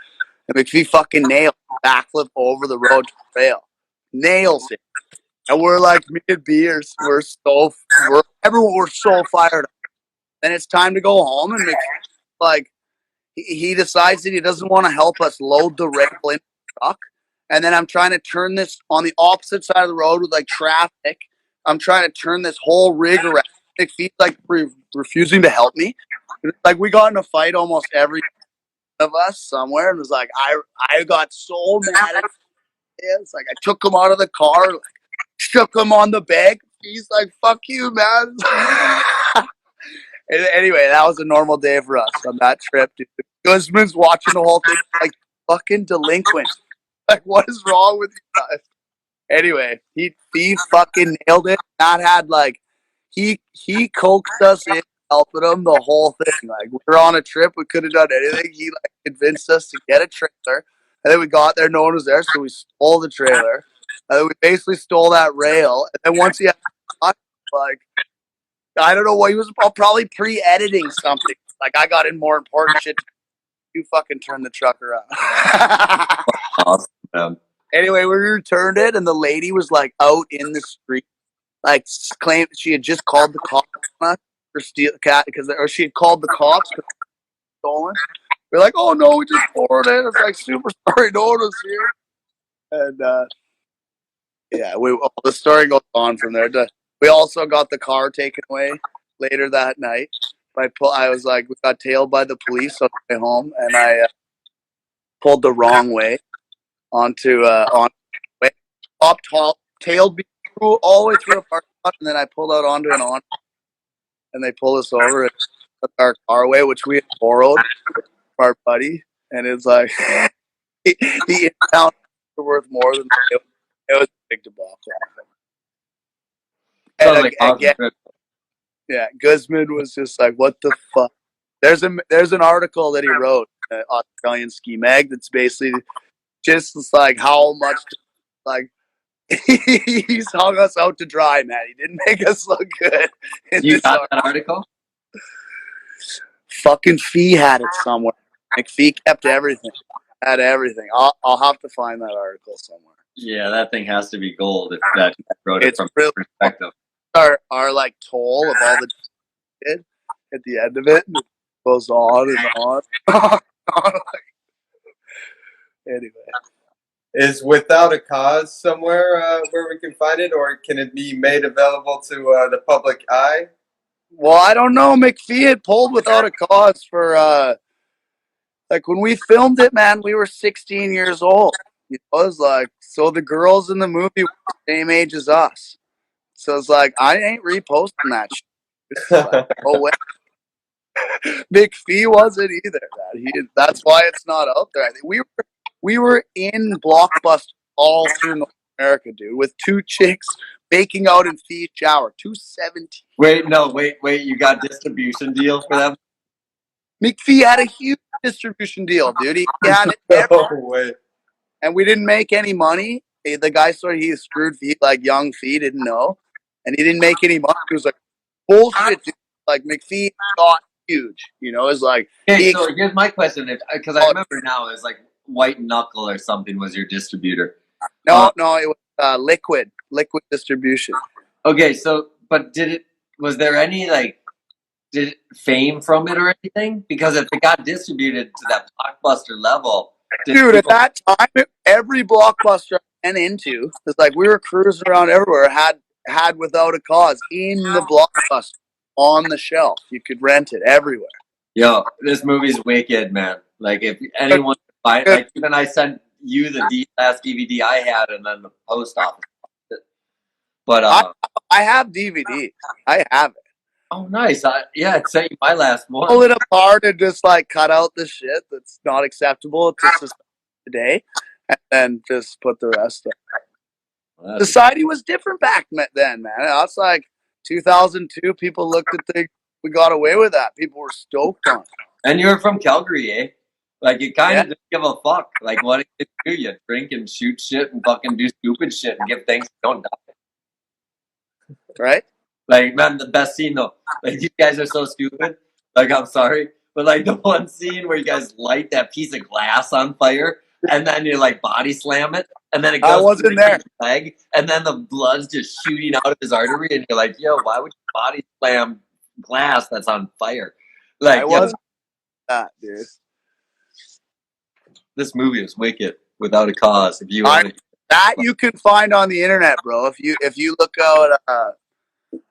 and McPhee fucking nails backflip over the road to the rail, nails it, and we're like mid beers, we're so fired up. Then it's time to go home, and McPhee like. He decides that he doesn't want to help us load the rail in the truck. And then I'm trying to turn this on the opposite side of the road with like traffic. I'm trying to turn this whole rig around. McPhee's like refusing to help me. It's like we got in a fight almost every of us somewhere. And it was like, I got so mad at him. It's like I took him out of the car, like, shook him on the back. He's like, fuck you, man. Anyway, that was a normal day for us on that trip, dude. Guzman's watching the whole thing like fucking delinquent. Like, what is wrong with you guys? Anyway, he fucking nailed it. That had like he coaxed us in, helping him the whole thing. Like, we were on a trip, we could have done anything. He like convinced us to get a trailer, and then we got there, no one was there, so we stole the trailer. We basically stole that rail. And then once he had, like, I don't know what he was probably pre-editing something. Like, I got in more important shit. You fucking turned the truck around. Awesome, man. Anyway, we returned it, and the lady was like out in the street, like claimed she had just called the cops on us for steal cat or she had called the cops because stolen. We're like, oh no, we just poured it. It's like super sorry, no one was here. And yeah, the story goes on from there. We also got the car taken away later that night. I was like, we got tailed by the police on the way home, and I pulled the wrong way onto up top, tailed me through all the way through a parking lot, and then I pulled out onto an on, and they pulled us over and took our car away, which we had borrowed from our buddy, and it's like the impound was worth more than it was a big debacle. And again, yeah, Guzman was just like, what the fuck? There's an article that he wrote, Australian Ski Mag, that's basically just like how much, like, he's hung us out to dry, man. He didn't make us look good. You got that article? Fucking Fee had it somewhere. McPhee kept everything. Had everything. I'll have to find that article somewhere. Yeah, that thing has to be gold if that wrote it from really perspective. Our like toll of all the shit at the end of it, and it goes on and on. Anyway. Is Without a Cause somewhere where we can find it, or can it be made available to the public eye? Well, I don't know. McPhee had pulled Without a Cause for like when we filmed it, man. We were 16 years old. It was like, so the girls in the movie were the same age as us. So it's like, I ain't reposting that shit. Like, oh wait. McPhee wasn't either. That's why it's not out there. I think we were in Blockbuster all through North America, dude, with two chicks making out in Fee shower. 217. Wait. You got distribution deal for them? McPhee had a huge distribution deal, dude. He had it everywhere. And we didn't make any money. The guy he screwed Fee, like young Fee, didn't know. And he didn't make any money. He was like, bullshit, dude. Like, McPhee got huge. You know, it's like. Okay, so here's my question. Because I remember now, it's like White Knuckle or something was your distributor. No, it was Liquid distribution. Okay, so, but was there any, like, did it fame from it or anything? Because if it got distributed to that Blockbuster level. Dude, at that time, every Blockbuster I went into, it's like we were cruising around everywhere, had Without a Cause in the Blockbuster on the shelf. You could rent it everywhere. Yo, this movie's wicked, man. Like, if anyone buy it, like, even I sent you the last DVD I had, and then the post office. But I have DVDs. I have it. Oh, nice. I sent you my last one. Pull it apart and just like cut out the shit that's not acceptable to today, and then just put the rest up. Society was different back then, man. That's like 2002. People looked at things. We got away with that. People were stoked on it. And you were from Calgary, eh? Like, you kind of didn't give a fuck. Like, what do you do? You drink and shoot shit and fucking do stupid shit and give thanks you don't die. Right? Like, man, the best scene, though. Like, you guys are so stupid. Like, I'm sorry. But, like, the one scene where you guys light that piece of glass on fire and then you, like, body slam it. And then it goes through your leg. And then the blood's just shooting out of his artery. And you're like, yo, why would you body slam glass that's on fire? Like, I wasn't that, dude. This movie is wicked, Without a Cause. If you that you can find on the internet, bro. If you look out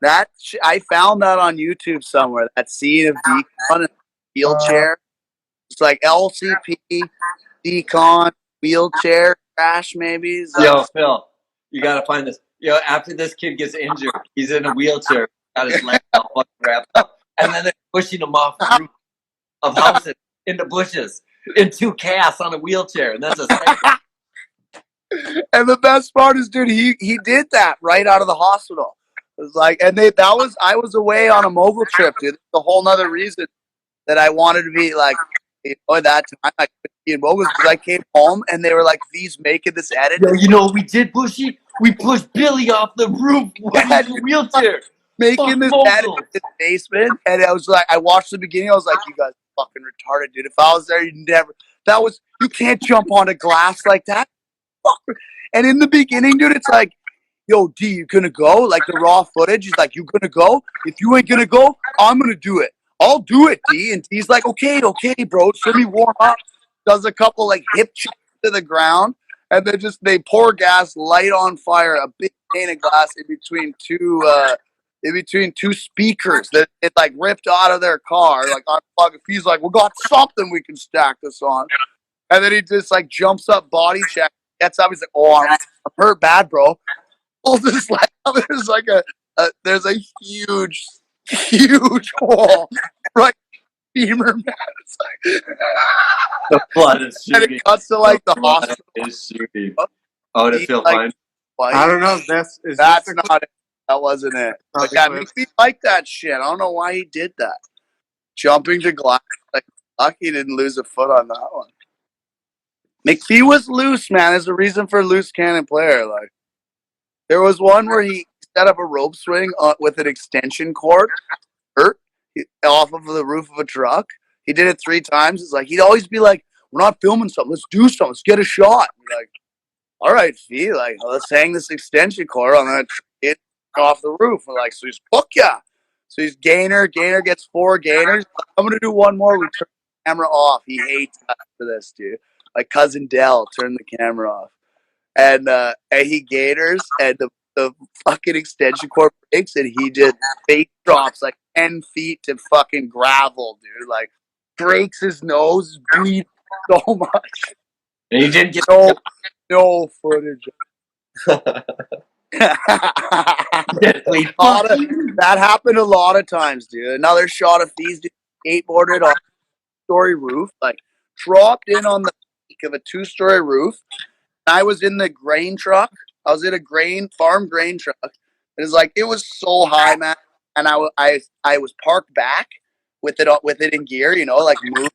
that I found that on YouTube somewhere. That scene of Decon in a wheelchair. It's like LCP, Decon, wheelchair crash, maybe. Yo, Phil, you gotta find this. Yo, after this kid gets injured, he's in a wheelchair, got his leg all fucking wrapped up, and then they're pushing him off the roof of houses into bushes in two casts on a wheelchair, and that's a. And the best part is, dude, he did that right out of the hospital. It was like, and I was away on a mogul trip, dude. It's a whole nother reason that I wanted to be like, at that time I couldn't in bogus because I came home and they were like, "V's making this edit." Yo, you know what we did, Bushy? We pushed Billy off the roof with his wheelchair. Making this edit in his basement, and I was like, I watched the beginning. I was like, "You guys are fucking retarded, dude. If I was there, you'd never. You can't jump onto glass like that." And in the beginning, dude, it's like, "Yo, D, you gonna go?" Like the raw footage is like, "You gonna go? If you ain't gonna go, I'm gonna do it. I'll do it, D." And D's like, "Okay, bro. So let me warm up." Does a couple like hip checks to the ground, and then they pour gas, light on fire, a big pane of glass in between two speakers that it like ripped out of their car, like unplug. He's like, "We got something we can stack this on," and then he just like jumps up, body check, gets up. He's like, "Oh, I'm hurt bad, bro." Pulls this like there's like there's a huge wall right femur, man. It's like the blood is shooting. And it cuts to like the hospital. Is shooting. Oh, did it feel like, fine? I don't know. That's not it. That wasn't it. But yeah, McPhee liked that shit. I don't know why he did that. Jumping to glass. Like, lucky he didn't lose a foot on that one. McPhee was loose, man. There's a reason for loose cannon player. Like, there was one where he set up a rope swing with an extension cord off of the roof of a truck. He did it 3 times. It's like, he'd always be like, "We're not filming something. Let's do something. Let's get a shot." We're like, "All right, Fee, like, let's hang this extension cord on that it off the roof." We're like, "So he's book ya." So he's Gainer gets 4 gainers. I'm gonna do one more. We turn the camera off. He hates us for this, dude. Like cousin Dell turned the camera off. And he gainers and the fucking extension cord breaks and he just face drops like 10 feet to fucking gravel, dude. Like breaks his nose, bleeds so much. And he didn't get no footage. That happened a lot of times, dude. Another shot of these skateboarded on a story roof, like dropped in on the peak of a 2-story roof. I was in the grain truck. I was in a farm grain truck. It was so high, man. And I was parked back with it in gear, you know, like moving.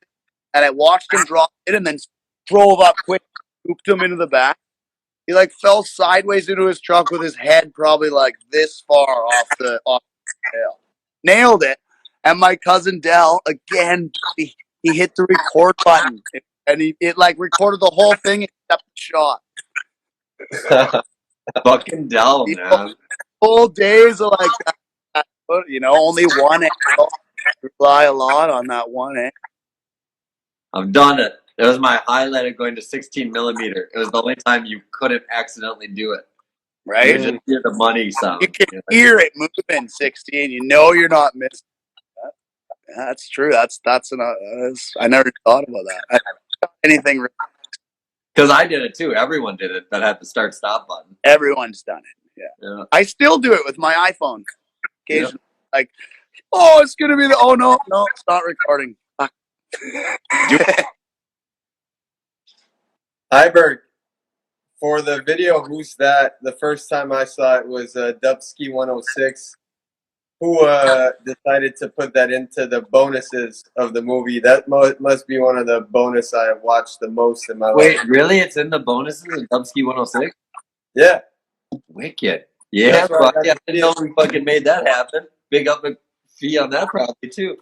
And I watched him drop it and then drove up quick, scooped him into the back. He like fell sideways into his truck with his head probably like this far off the tail. Nailed it. And my cousin Dell, again, he hit the record button. And it like recorded the whole thing except the shot. Fucking Dell, man. Whole days of like that, you know, only one angle. Rely a lot on that one angle. I've done it. It was my highlight of going to 16 millimeter. It was the only time you couldn't accidentally do it. Right? You just hear the money sound. You can hear it moving 16. You know you're not missing. That's true. I never thought about that. I don't anything. Because I did it too. Everyone did it that had the start-stop button. Everyone's done it. Yeah. I still do it with my iPhone. Occasionally, like, oh, it's gonna be no, it's not recording. Fuck. Hi, Bert. For the video, who's that? The first time I saw it was Dubsky 106. Who decided to put that into the bonuses of the movie? That must be one of the bonus I have watched the most in my life. Wait, really? It's in the bonuses of Dubsky 106? Yeah. Wicked. Yeah, I didn't know we fucking made that happen. Big up McPhee on that probably too.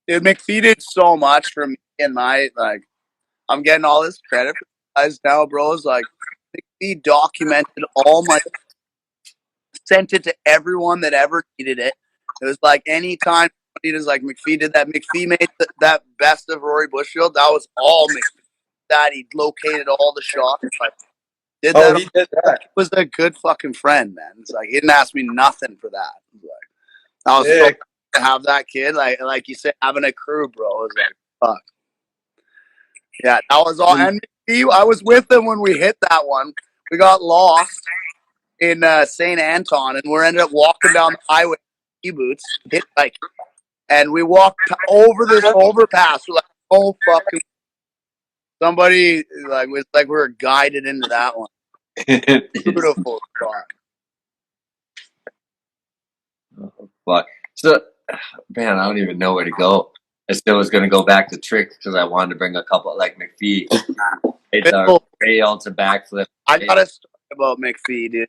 Dude, McPhee did so much for me and my, like, I'm getting all this credit for you guys now, bros. Like, McPhee documented all my, sent it to everyone that ever needed it. It was like anytime it was like McPhee did that. McPhee made that best of Rory Bushfield. That was all McPhee. That he located all the shots. Like, he did that. He was a good fucking friend, man. It's like he didn't ask me nothing for that. I was Yeah. to have that kid, like you said, having a crew, bro. It was like fuck. Yeah, that was all. And I was with them when we hit that one. We got lost in St. Anton, and we ended up walking down the highway, boots, hit like, and we walked over this overpass. We're like, oh fucking! Somebody was like we were guided into that one. Beautiful spot. Oh, fuck. So, man, I don't even know where to go. I still was going to go back to tricks because I wanted to bring a couple like McPhee. It's a rail to backflip. I got a story about McPhee, dude.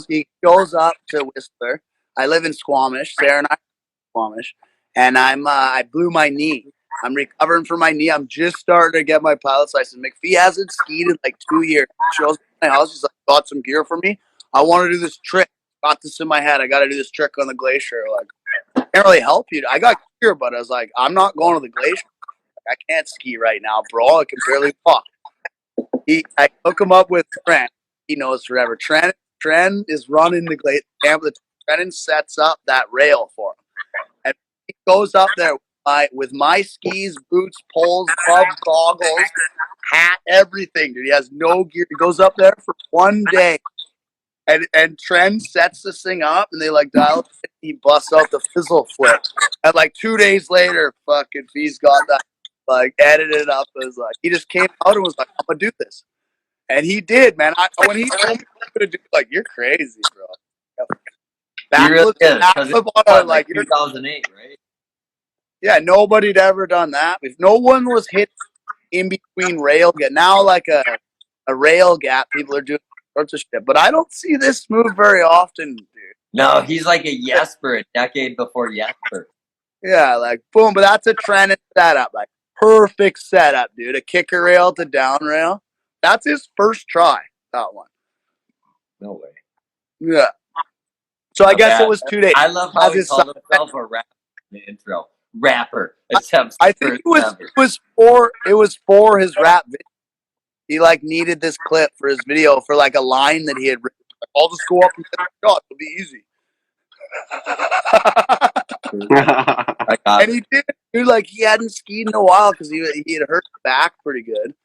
He goes up to Whistler. I live in Squamish. Sarah and I are in Squamish, and I blew my knee. I'm recovering from my knee. I'm just starting to get my pilot's license. McPhee hasn't skied in like 2 years. He shows me my house. He's like, got some gear for me. I want to do this trick. Got this in my head. I got to do this trick on the glacier. Like, can't really help you. I got gear, but I was like, I'm not going to the glacier. I can't ski right now, bro. I can barely walk. I hook him up with Trent. He knows forever. Trent is running the glacier. Trent sets up that rail for him. And he goes up there with my skis, boots, poles, gloves, goggles, hat, everything, dude. He has no gear. He goes up there for 1 day. And Trent sets this thing up, and they like dial it. He busts out the fizzle flip. And like 2 days later, fucking Fee's got that like edited up as like he just came out and was like, I'm gonna do this. And he did, man. When he told me he was gonna do like, you're crazy, bro. Backflip, like 2008, right? Yeah, nobody'd ever done that. If no one was hit in between rail gap, now like a rail gap, people are doing sorts of shit. But I don't see this move very often, dude. No, he's like a Jesper, a decade before Jesper. Yeah, like boom, but that's a trend setup, like perfect setup, dude. A kicker rail to down rail. That's his first try. That one. No way. Yeah. So I guess it was 2 days. I love how he called himself a rapper in the intro. Rapper. I think it was for his rap video. He like needed this clip for his video for like a line that he had written. I'll just go up and get a shot. It'll be easy. And he did, dude. Like he hadn't skied in a while because he had hurt his back pretty good.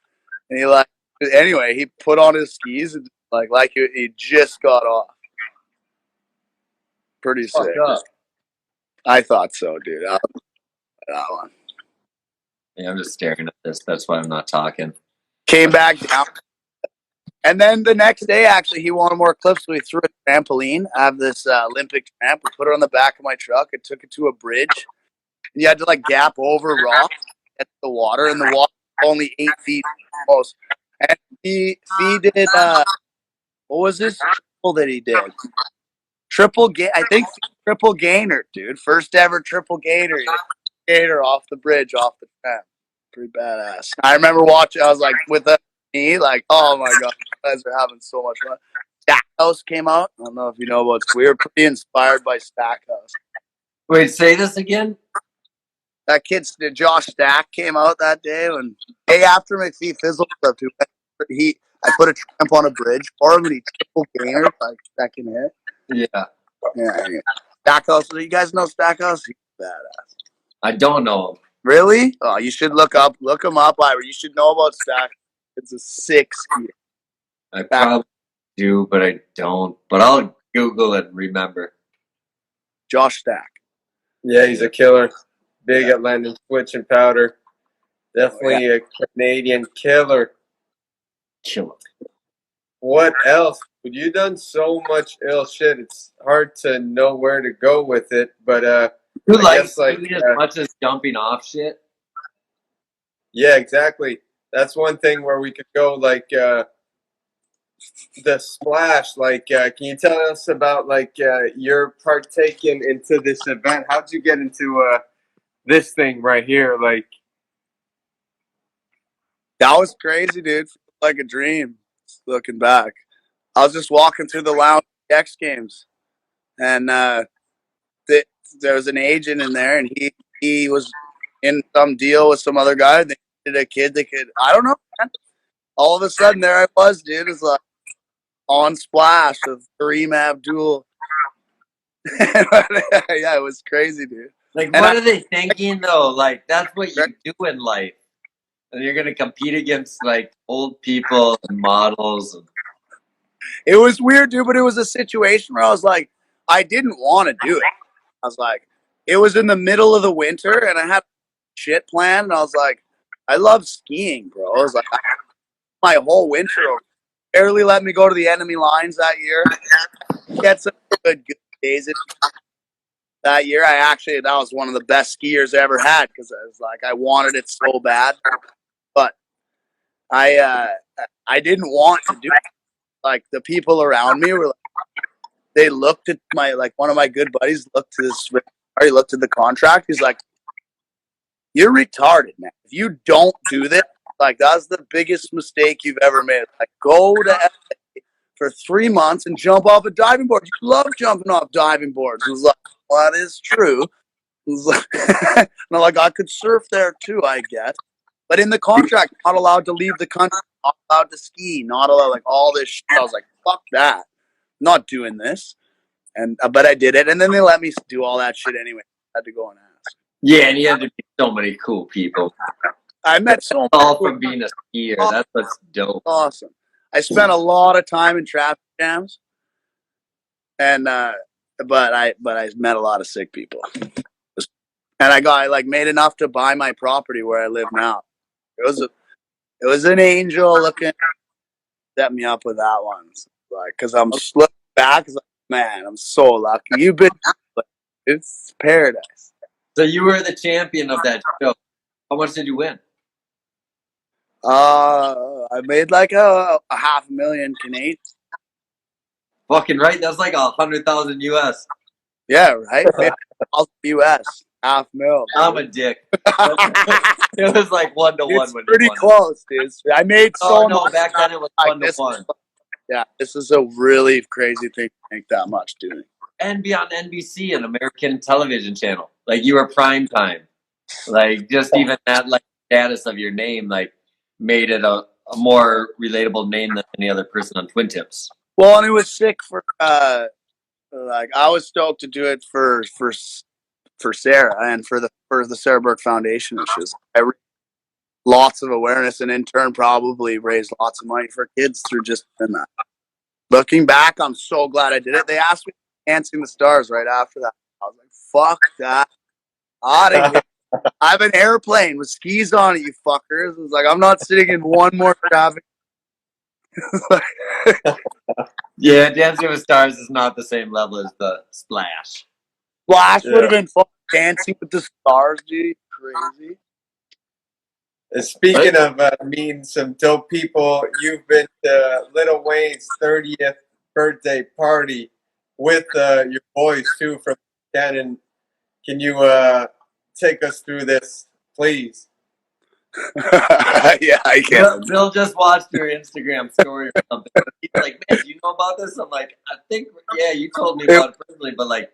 And he like anyway, he put on his skis and like he just got off. Pretty sick. I thought so, dude. That one. Yeah, I'm just staring at this. That's why I'm not talking. Came back down. And then the next day, actually, he wanted more clips, so he threw a trampoline. I have this Olympic tramp. We put it on the back of my truck. I took it to a bridge. And you had to, like, gap over rocks at the water, and the water was only 8 feet close. And he did, what was this triple that he did? I think triple gainer, dude. First ever triple gainer. Gainer off the bridge, off the tramp. Pretty badass. I remember watching, I was like, with me, like, oh my god, you guys are having so much fun. Stackhouse came out. I don't know if you know about it. We were pretty inspired by Stackhouse. Wait, say this again? That kid, Josh Stack, came out that day after McPhee fizzled up too. I put a tramp on a bridge for him and he triple gainer like second hit. Yeah. Stackhouse, do you guys know Stackhouse? He's badass. I don't know him. Really? Oh, you should look him up, Ira. You should know about Stack. It's a 6 skier. I probably do, but I don't. But I'll Google it and remember. Josh Stack. Yeah, he's a killer. Big at landing switch and powder. Definitely a Canadian killer. Killer. What else? You done so much ill shit. It's hard to know where to go with it, but you like as much as jumping off shit? Yeah, exactly. That's one thing where we could go like the splash. Like, can you tell us about like your partaking into this event? How'd you get into this thing right here? Like, that was crazy, dude. Like a dream. Looking back, I was just walking through the lounge at the X Games, and there was an agent in there, and he was in some deal with some other guy. They needed a kid that could, I don't know, man. All of a sudden, there I was, dude. It's like on splash with Kareem Abdul. Yeah, it was crazy, dude. Like, what are they thinking, though? Like, that's what you do in life. And you're going to compete against, like, old people and models. It was weird, dude, but it was a situation where I was like, I didn't want to do it. I was like, it was in the middle of the winter, and I had shit planned, and I was like, I love skiing, bro. I was like, my whole winter barely let me go to the enemy lines that year. Get some good days. that year, that was one of the best skiers I ever had because I was like, I wanted it so bad, but I didn't want to do it. Like the people around me were like, they looked at one of my good buddies he looked at the contract. He's like, you're retarded, man. If you don't do this, like that's the biggest mistake you've ever made. Like go to LA for 3 months and jump off a diving board. You love jumping off diving boards. It was like, well, that is true. It was like, and I'm like, I could surf there too, I guess. But in the contract, not allowed to leave the country, not allowed to ski, not allowed like all this shit. I was like, fuck that. Not doing this. And but I did it, and then they let me do all that shit anyway. I had to go and ask. Yeah, and you had to meet so many cool people. I met so all from being a skier. That's what's dope. Awesome. I spent a lot of time in traffic jams, and but I met a lot of sick people, and I made enough to buy my property where I live now. It was an angel looking set me up with that one. Like, cause I'm looking back, like, man, I'm so lucky. You've been, it's paradise. So you were the champion of that show. How much did you win? I made like a $500,000 Canadian. Fucking right. That's like 100,000 US. Yeah, right. US. $500,000. I'm a dick. It was like 1 to 1. It's pretty close, dude. I made so much. Back then it was 1 to 1. Yeah, this is a really crazy thing to make that much, dude. And be on NBC, an American television channel. Like you were prime time. Like just even that like status of your name like made it a more relatable name than any other person on Twin Tips. Well, and it was sick for like I was stoked to do it for Sarah and for the Sarah Burke Foundation, which is lots of awareness, and in turn probably raised lots of money for kids through just doing that. Looking back, I'm so glad I did it. They asked me Dancing the Stars right after that. I was like, fuck that. Out of here. I have an airplane with skis on it, you fuckers. It was like, I'm not sitting in one more traffic. Yeah, Dancing with Stars is not the same level as the Splash. Splash would have been fun. Dancing with the Stars, dude. Crazy. Speaking of meeting some dope people, you've been to Lil Wayne's 30th birthday party with your boys too from Cannon. Can you take us through this, please? Yeah, I can. Bill just watched your Instagram story or something. He's like, man, do you know about this? I'm like, I think, yeah, you told me about it personally, but like,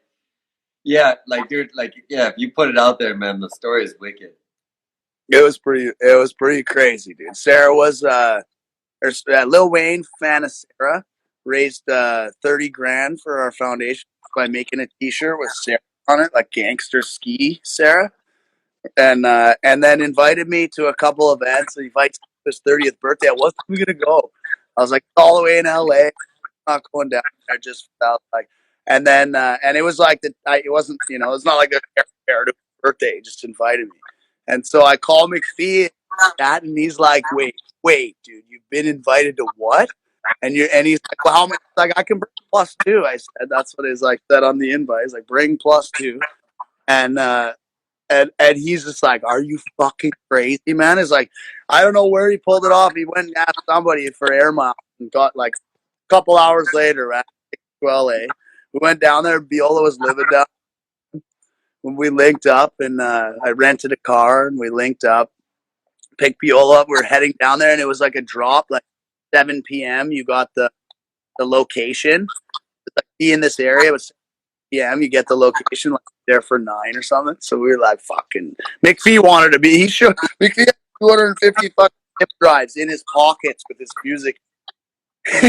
yeah, like, dude, like, yeah, if you put it out there, man, the story is wicked. It was pretty crazy, dude. Sarah was Lil Wayne, fan of Sarah, raised $30,000 for our foundation by making a T-shirt with Sarah on it, like Gangster Ski Sarah, and then invited me to a couple events. And invites me to his 30th birthday. I wasn't even gonna go. I was like all the way in LA, not going down there just without like. And then and it was like it wasn't it's not like a birthday. He just invited me. And so I called McPhee and he's like, wait, dude, you've been invited to what? And he's like, well, how much? Like, I can bring +2. I said, that's what he's like said on the invite. He's like, bring +2. And he's just like, are you fucking crazy, man? He's like, I don't know where he pulled it off. He went and asked somebody for air miles and got like a couple hours later at LA. We went down there. Viola was living down. When we linked up, and I rented a car, and we linked up, picked Viola up. We were heading down there, and it was like a drop, like 7 p.m. You got the location. It's like, be in this area, but 7 p.m. you get the location, like there for 9 or something. So we were like, fucking. McPhee wanted to be. McPhee had 250 fucking hip drives in his pockets with his music.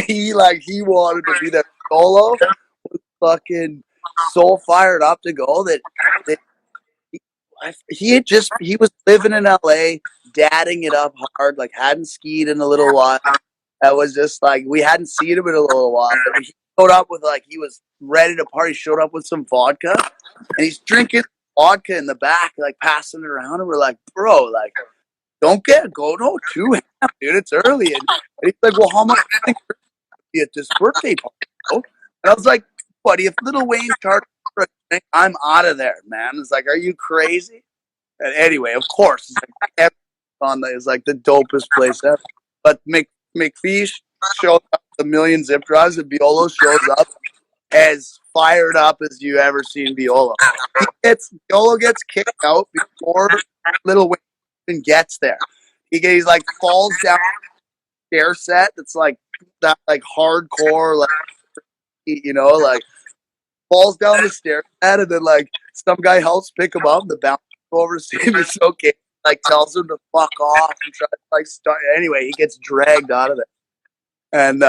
he wanted to be there. Solo was fucking so fired up to go that he was living in LA, dadding it up hard, like hadn't skied in a little while. That was just like, we hadn't seen him in a little while. But he showed up with he was ready to party, showed up with some vodka, and he's drinking vodka in the back, like passing it around, and we're like, bro, like, don't no too ham, dude, it's early. And he's like, well, how much do you think at this birthday party, bro? And I was like, buddy, if Lil Wayne charged for a drink, I'm out of there, man. It's like, are you crazy? And anyway, of course, it's like it's like the dopest place ever. But McPhee shows up the million zip drives, and Biolo shows up as fired up as you ever seen Biolo. Biolo gets kicked out before Little Wayne even gets there. He's like falls down the stair set. That's like that, like hardcore, like like falls down the stair set, and then like some guy helps pick him up. The bouncer goes over to see if he's okay. Like tells him to fuck off and try to like start. Anyway, he gets dragged out of there, and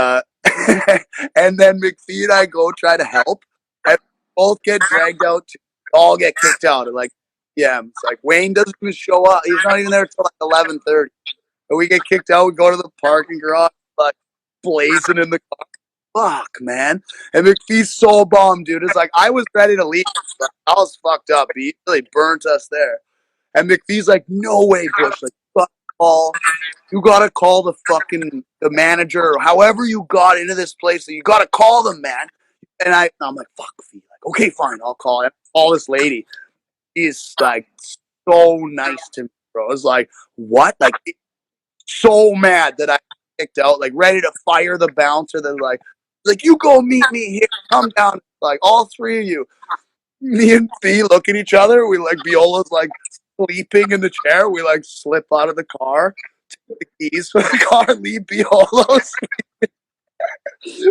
and then McPhee and I go try to help, and both get dragged out. All get kicked out at like p.m. It's like Wayne doesn't even show up. He's not even there until like 11:30. And we get kicked out. We go to the parking garage, like blazing in the car. Fuck, man. And McPhee's so bummed, dude. It's like I was ready to leave. I was fucked up. He really burnt us there. And McPhee's like, no way, Bush. Like, fuck, call. You gotta call the manager or however you got into this place. So you gotta call them, man. And I'm like, fuck, Fee. Like, okay, fine, I'll call. I call this lady. She's like so nice to me, bro. I was like, what? Like, so mad that I kicked out, like ready to fire the bouncer. Then like you go meet me here. Come down. Like all three of you. Me and Fee look at each other. We like Biola's like sleeping in the chair. We like slip out of the car, take the keys for the car, leave Biola's.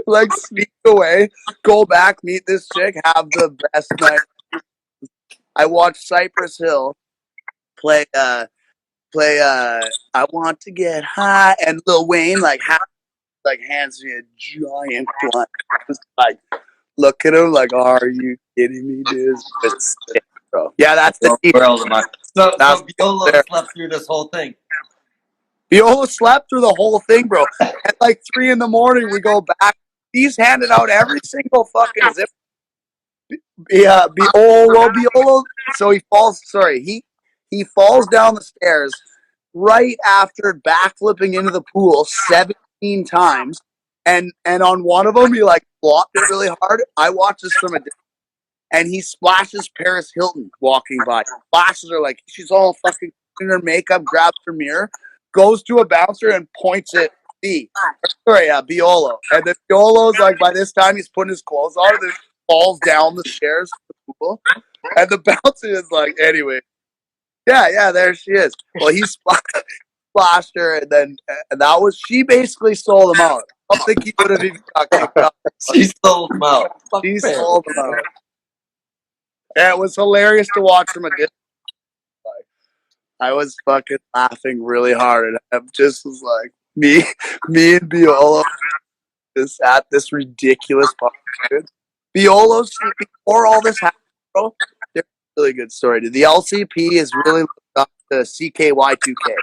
Like sneak away, go back, meet this chick, have the best night. I watched Cypress Hill play I Want to Get High, and Lil Wayne like hands me a giant blunt. Like look at him like, are you kidding me, dude? It's sick, bro. Yeah, that's the world of mine. So Biolo slept through this whole thing. Biolo slept through the whole thing, bro. At like 3 a.m, we go back. He's handed out every single fucking zip. Biolo. So he falls. Sorry, he falls down the stairs right after backflipping into the pool 17 times, and on one of them he like flopped it really hard. I watched this from a distance, and he splashes Paris Hilton walking by. Splashes her like she's all fucking in her makeup, grabs her mirror, goes to a bouncer and points at Biolo. And then Biolo's like, by this time he's putting his clothes on and then falls down the stairs to the pool. And the bouncer is like, anyway, yeah, there she is. Well, he splashed her, and she basically sold him out. I don't think he would have even got kicked out. She sold him out. She sold him out. Yeah, it was hilarious to watch from a distance. I was fucking laughing really hard, and I just was like, me and Biolo just at this ridiculous party. Biolo, before all this happened, bro, there's a really good story, dude. The LCP is really looked up to CKY2K.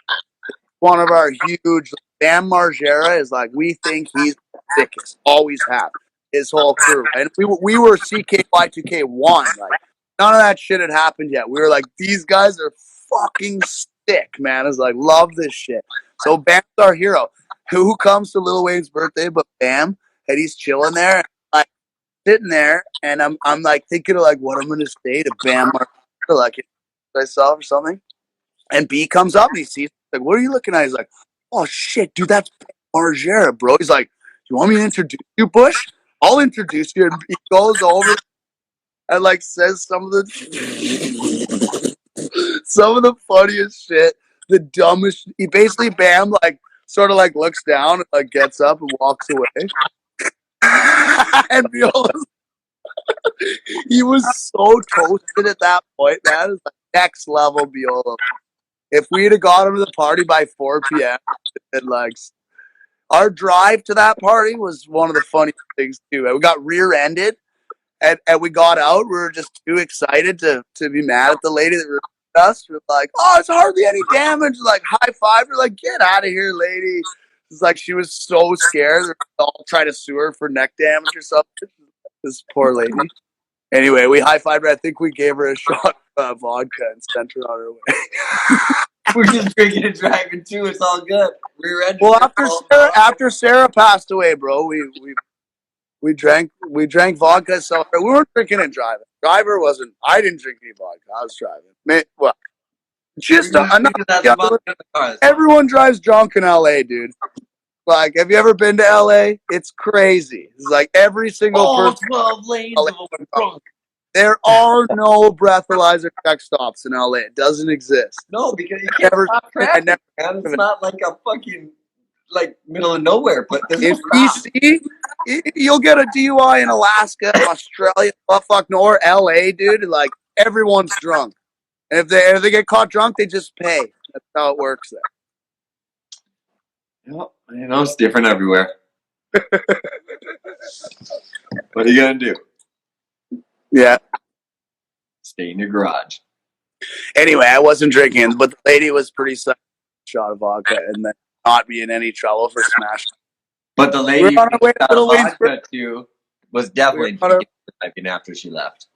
One of our huge, Bam Margera is like, we think he's the sickest, always have, his whole crew. And we were CKY2K1, like, none of that shit had happened yet. We were like, these guys are fucking sick, man. I was like, love this shit. So Bam's our hero. Who comes to Lil Wayne's birthday but Bam? And he's chilling there, like sitting there, and I'm like thinking of like what I'm gonna say to Bam, or like myself or something. And B comes up and he sees like, what are you looking at? He's like, oh shit, dude, that's Bam Margera, bro. He's like, you want me to introduce you, Bush? I'll introduce you. And he goes over and like says some of the funniest shit, the dumbest. He basically Bam like sort of like looks down and like gets up and walks away. And he was so toasted at that point, man. It was like next level Biolo. If we'd have got him to the party by 4 p.m., and like our drive to that party was one of the funniest things too. We got rear-ended, and we got out. We were just too excited to be mad at the lady that rear-ended us. We're like, oh, it's hardly any damage. Like high five. We're like, get out of here, lady. It's like she was so scared. They're all trying to sue her for neck damage or something. This poor lady. Anyway, we high-fived her. I think we gave her a shot of vodka and sent her on her way. We're just drinking and driving too. It's all good. Well, after Sarah passed away, bro, we drank vodka. So we weren't drinking and driving. driver wasn't. I didn't drink any vodka. I was driving. Well, just everyone drives drunk in LA, dude. Like, have you ever been to LA? It's crazy. It's like every single person. 12 lanes of them drunk. There are no breathalyzer check stops in LA. It doesn't exist. No, because you can't stop traffic, man. It's not like a fucking like middle of nowhere. But if BC, you'll get a DUI in Alaska, Australia, fuck nor LA, dude. Like everyone's drunk, and if they get caught drunk, they just pay. That's how it works there. Well, you know, it's different everywhere. What are you gonna do? Yeah. Stay in your garage. Anyway, I wasn't drinking, but the lady was pretty shot of vodka and then not be in any trouble for smashing. But the lady vodka too was definitely typing after she left.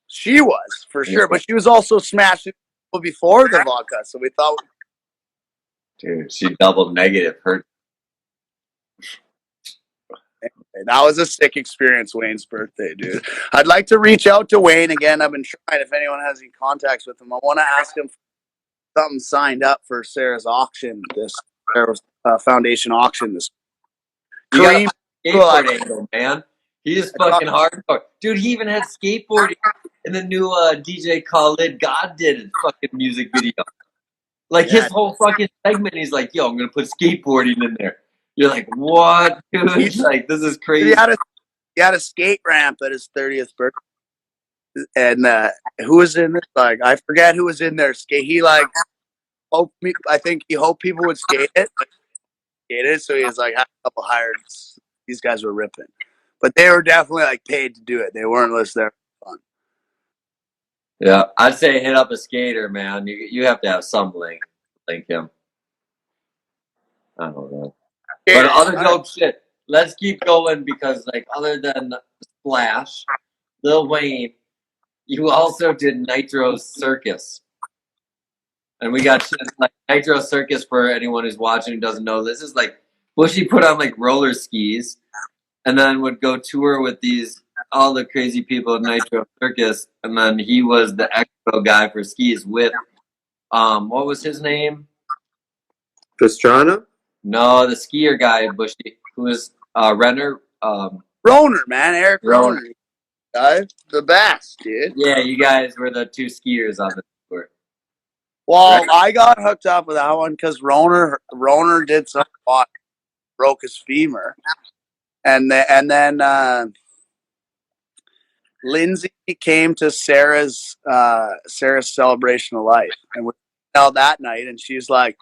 She was, for sure, but she was also smashing before the vodka, so we thought... Dude, she doubled negative. Hurt. That was a sick experience, Wayne's birthday, dude. I'd like to reach out to Wayne again. I've been trying. If anyone has any contacts with him, I want to ask him for something signed up for Sarah's auction, this Sarah's foundation auction. This Kareem, skateboard angle, man. He is fucking hardcore, dude. He even had skateboarding in the new DJ Khaled God did a fucking music video. Like his whole fucking segment, he's like, "Yo, I'm gonna put skateboarding in there." You're like, what, dude? He's like, this is crazy. He had a skate ramp at his 30th birthday. And who was in it? Like, I forget who was in there. He like I think he hoped people would skate it. So he was like, had a couple hired. These guys were ripping. But they were definitely like paid to do it. They weren't just there for fun. Yeah, I'd say hit up a skater, man. You have to have some link him. I don't know. But other dope shit. Let's keep going because, like, other than Splash, Lil Wayne, you also did Nitro Circus. And we got shit like Nitro Circus, for anyone who's watching who doesn't know. This is like Bushy put on like roller skis and then would go tour with all the crazy people in Nitro Circus. And then he was the expo guy for skis with, what was his name? Pastrana? No, the skier guy, Bushy, who was Renner. Roner, man. Eric Roner. The best, dude. Yeah, you guys were the two skiers on the tour. Well, right? I got hooked up with that one because Roner did some spot, broke his femur. And then Lindsay came to Sarah's celebration of life. And we out that night, and she's like,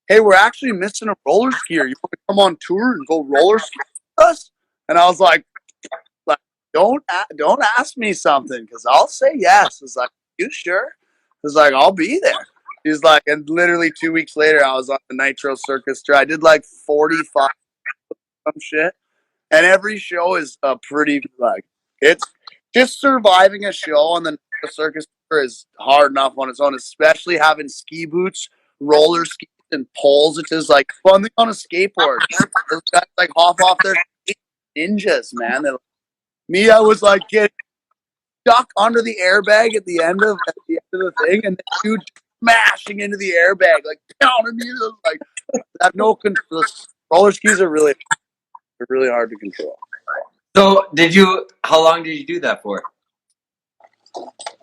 "Hey, we're actually missing a roller skier. You want to come on tour and go roller ski with us?" And I was like don't ask me something because I'll say yes. It's like, "You sure?" It's like, "I'll be there." He's like, and literally 2 weeks later, I was on the Nitro Circus tour. I did like 45 some shit, and every show is a pretty like it's just surviving a show on the Nitro Circus tour is hard enough on its own, especially having ski boots, roller skis, and poles. It's just like fun thing on a skateboard. Those guys like hop off their ninjas, man. Me, I was like getting stuck under the airbag at the end of the thing, and the dude smashing into the airbag, like pounding me. Like, I have no control. Roller skis are really hard to control. So, how long did you do that for?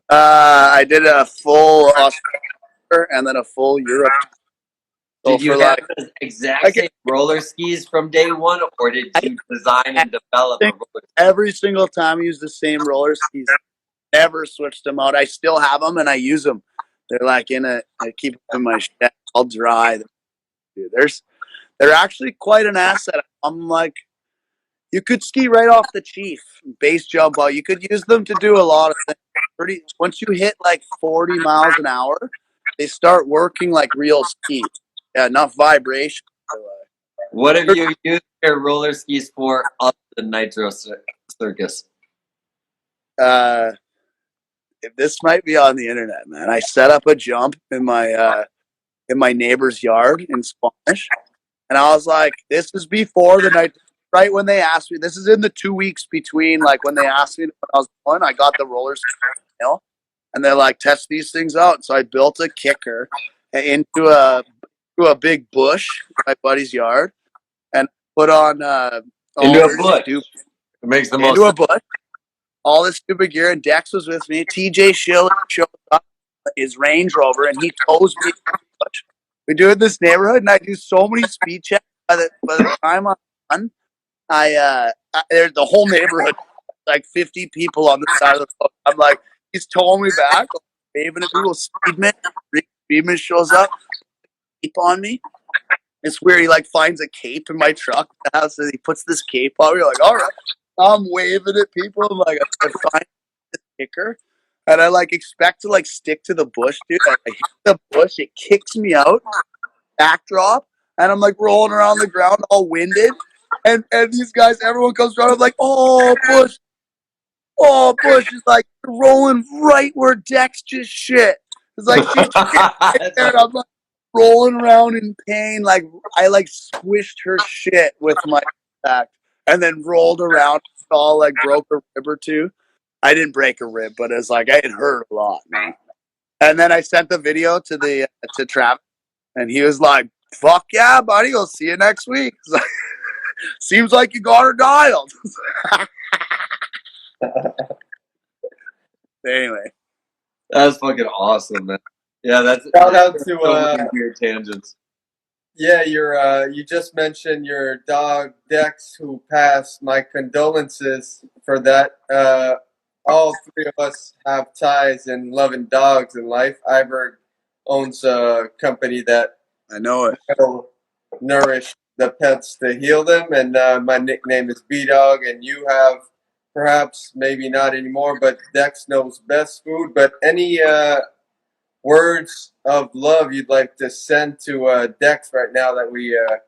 I did a full Australia and then a full Europe. Did you have the exact same roller skis from day one, or did you design and develop a roller ski? Every single time I use the same roller skis. Never switched them out. I still have them and I use them. They're like I keep them in my shed all dry. Dude, they're actually quite an asset. I'm like, you could ski right off the Chief, base jump out. You could use them to do a lot of things. Once you hit like 40 miles an hour, they start working like real skis. Yeah, enough vibration. What have you used your roller skis for other than Nitro Circus? This might be on the internet, man. I set up a jump in my neighbor's yard in Spanish, and I was like, "This is before the Nitro right when they asked me. This is in the 2 weeks between like when they asked me when I was born. I got the roller skating, and they're like, test these things out. So I built a kicker into a big bush in my buddy's yard, and put on Into a bush. It makes the most into a bush. All this stupid gear, and Dex was with me. TJ Schiller shows up his Range Rover, and he tows me. We do it in this neighborhood, and I do so many speed checks. By the time I'm done, there's the whole neighborhood, like 50 people on the side of the road. I'm like, he's towing me back, waving at people. Speedman shows up, cape on me. It's weird. He like finds a cape in my truck, and he puts this cape on me. You're like, all right. I'm waving at people. I'm like, I find the kicker, and I like expect to like stick to the bush, dude. I hit the bush, it kicks me out, backdrop, and I'm like rolling around the ground, all winded. And these guys, everyone comes around. I'm like, oh bush, is like rolling right where Dex just shit. It's like she shit, and I'm like rolling around in pain, like I like squished her shit with my back. And then rolled around, all like broke a rib or two. I didn't break a rib, but it's like it hurt a lot, man. And then I sent the video to Travis, and he was like, "Fuck yeah, buddy! I'll see you next week." Like, seems like you got her dialed. Anyway, that's fucking awesome, man. Yeah, that's shout out to weird tangents. Yeah, you just mentioned your dog Dex, who passed. My condolences for that. All three of us have ties in loving dogs in life. Iberg owns a company that I know it will nourish the pets to heal them, and my nickname is B-Dog, and you have perhaps, maybe not anymore, but Dex knows best food. But any words of love you'd like to send to Dex right now that we are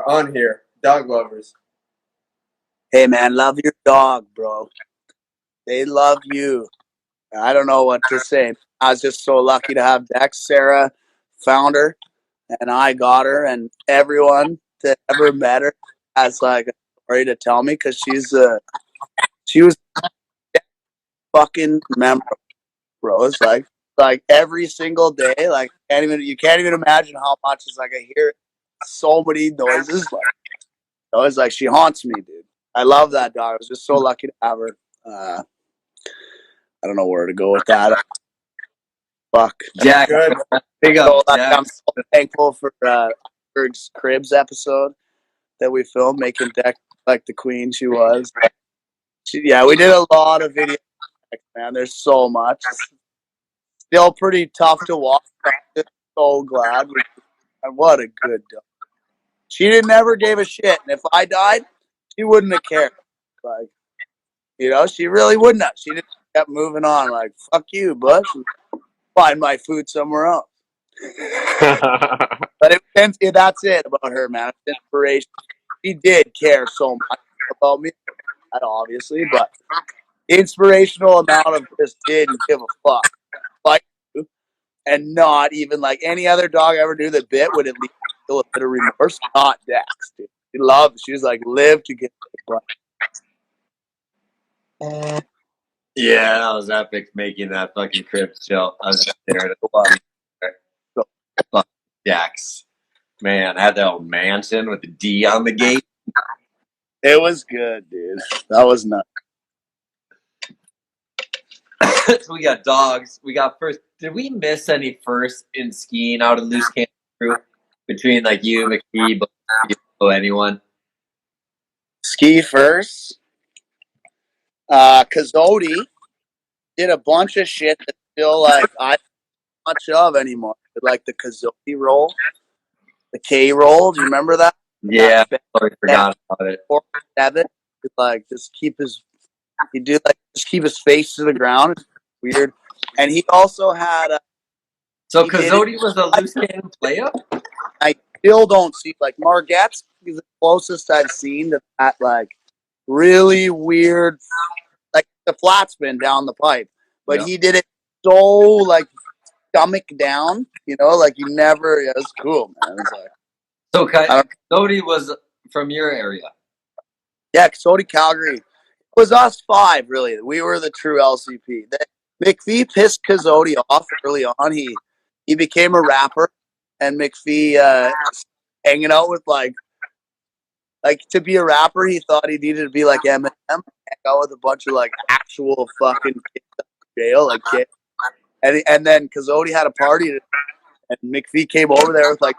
on here, dog lovers? Hey man, love your dog, bro. They love you. I don't know what to say. I was just so lucky to have Dex. Sarah found her, and I got her, and everyone that ever met her has like a story to tell me because she was fucking memorable, bro. It's like every single day, like you can't even imagine how much. It's like I hear so many noises. Like, it's like she haunts me, dude. I love that dog. I was just so lucky to have her. I don't know where to go with that. Fuck. Jack, big up. Jack. I'm so thankful for Berg's Cribs episode that we filmed, making Dex like the queen she was. Yeah, we did a lot of videos, man. There's so much. Still pretty tough to watch. I'm so glad. And what a good dog. She never gave a shit. And if I died, she wouldn't have cared. Like, she really wouldn't have. She just kept moving on. Like, fuck you, Bush. Find my food somewhere else. But that's it about her, man. It's inspiration. She did care so much about me, obviously, but inspirational amount of just didn't give a fuck. Like, and not even like any other dog I ever knew that bit would at least feel a bit of remorse. Not Dex, dude. She was like, live to get the Yeah, that was epic making that fucking crib show. I was just there to fuck Jax. Man, I had that old mansion with the D on the gate. It was good, dude. That was nuts. So we got dogs. We got first. Did we miss any first in skiing out of Loose Cannon crew between like you, McKee, anyone? Ski first. Kazodi did a bunch of shit that still like I don't much of anymore. Like the Kazodi roll, the K roll. Do you remember that? Yeah, I totally forgot about it. 4-7. Like just keep his face to the ground. It's weird. And he also had. So Kazodi was a Loose Cannon player. I still don't see like Margette's is the closest I've seen to that like really weird, like the flat spin down the pipe. But he did it so like stomach down, like you never. Yeah, it's cool, man. It's like, so Kazodi was from your area. Yeah, Cody Calgary. It was us 5, really. We were the true LCP. McPhee pissed Coyote off early on. He became a rapper, and McPhee hanging out with like to be a rapper. He thought he needed to be like Eminem, hang out with a bunch of like actual fucking kids in jail, like kids. And then Coyote had a party, and McPhee came over there with like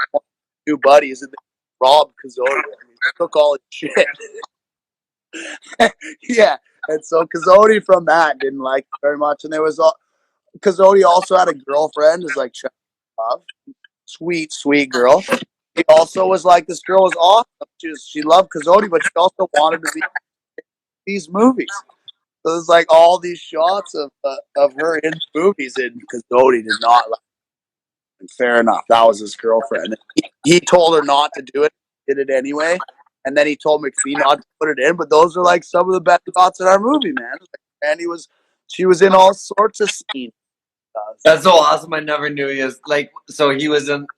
2 buddies, and they robbed Coyote. He took all his shit. Yeah, and so Coyote from that didn't like it very much, and there was Coyote also had a girlfriend, is like love, sweet girl. He also was like, this girl was awesome. She loved Coyote, but she also wanted to be in these movies. So there's like all these shots of her in movies, and Coyote did not like. And fair enough, that was his girlfriend. He told her not to do it, did it anyway. And then he told McPhee not to put it in. But those are like some of the best shots in our movie, man. And she was in all sorts of scenes. That's so awesome. I never knew he was like. So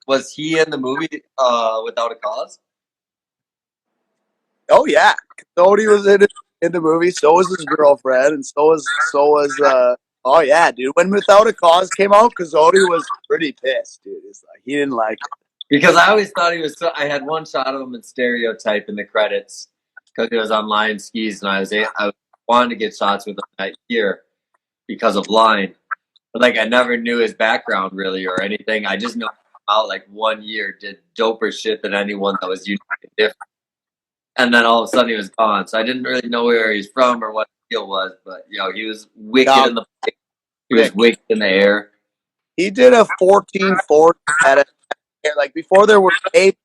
was he in the movie Without a Cause? Oh yeah, Coyote was in the movie. So was his girlfriend, and so was. Oh yeah, dude. When Without a Cause came out, Coyote was pretty pissed, dude. It's like he didn't like it. Because I always thought he was. I had one shot of him in Stereotype in the credits because he was on Lion Skis, and I wanted to get shots with him that year because of Line. But like I never knew his background really or anything. I just know out like 1 year did doper shit than anyone that was unique and different. And then all of a sudden he was gone. So I didn't really know where he's from or what his deal was. But he was wicked in the he was wicked in the air. He did a 1440 at it. Like before there were 8,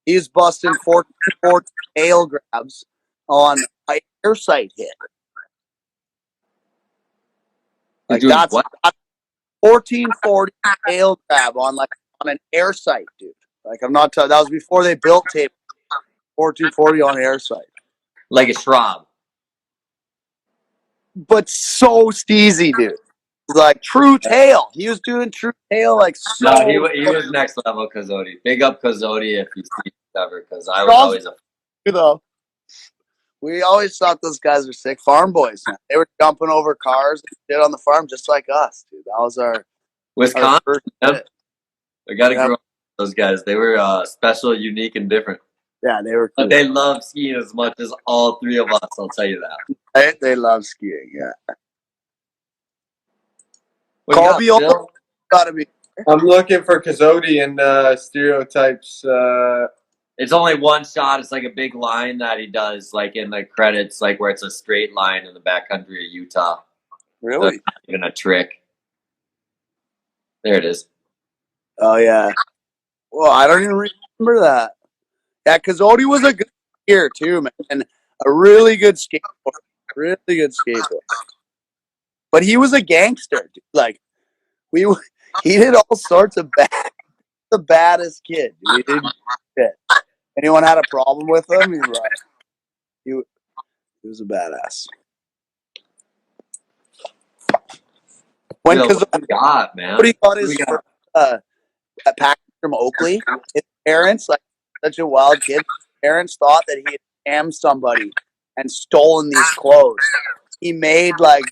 he was busting 1440 tail grabs on an air sight hit. Like that's 1440 tail grab on an air sight, dude. Like I'm not telling. That was before they built tape. 1440 on air sight. Like a shrub. But so steezy, dude. Like true tail. He was doing true tail like so. No, he was next level Coyote. Big up Coyote if you see ever, because I was always a. We always thought those guys were sick farm boys. Man. They were jumping over cars and shit on the farm just like us, dude. That was our Wisconsin. Yep. We got to grow up with those guys. They were special, unique, and different. Yeah, they were cool. But they love skiing as much as all 3 of us, I'll tell you that. They love skiing, yeah. Colby gotta be. I'm looking for Coyote and Stereotypes. It's only one shot. It's like a big line that he does, like in the credits, like where it's a straight line in the backcountry of Utah. Really? So even a trick. There it is. Oh yeah. Well, I don't even remember that. Yeah, Coyote was a good skier too, man, and a really good skateboarder. Really good skateboarder. But he was a gangster, dude. Like he did all sorts of bad. The baddest kid, dude. He didn't shit. Anyone had a problem with him? He was a badass. When Coyote got his first package from Oakley, his parents, like such a wild kid, parents thought that he had scammed somebody and stolen these clothes. He made like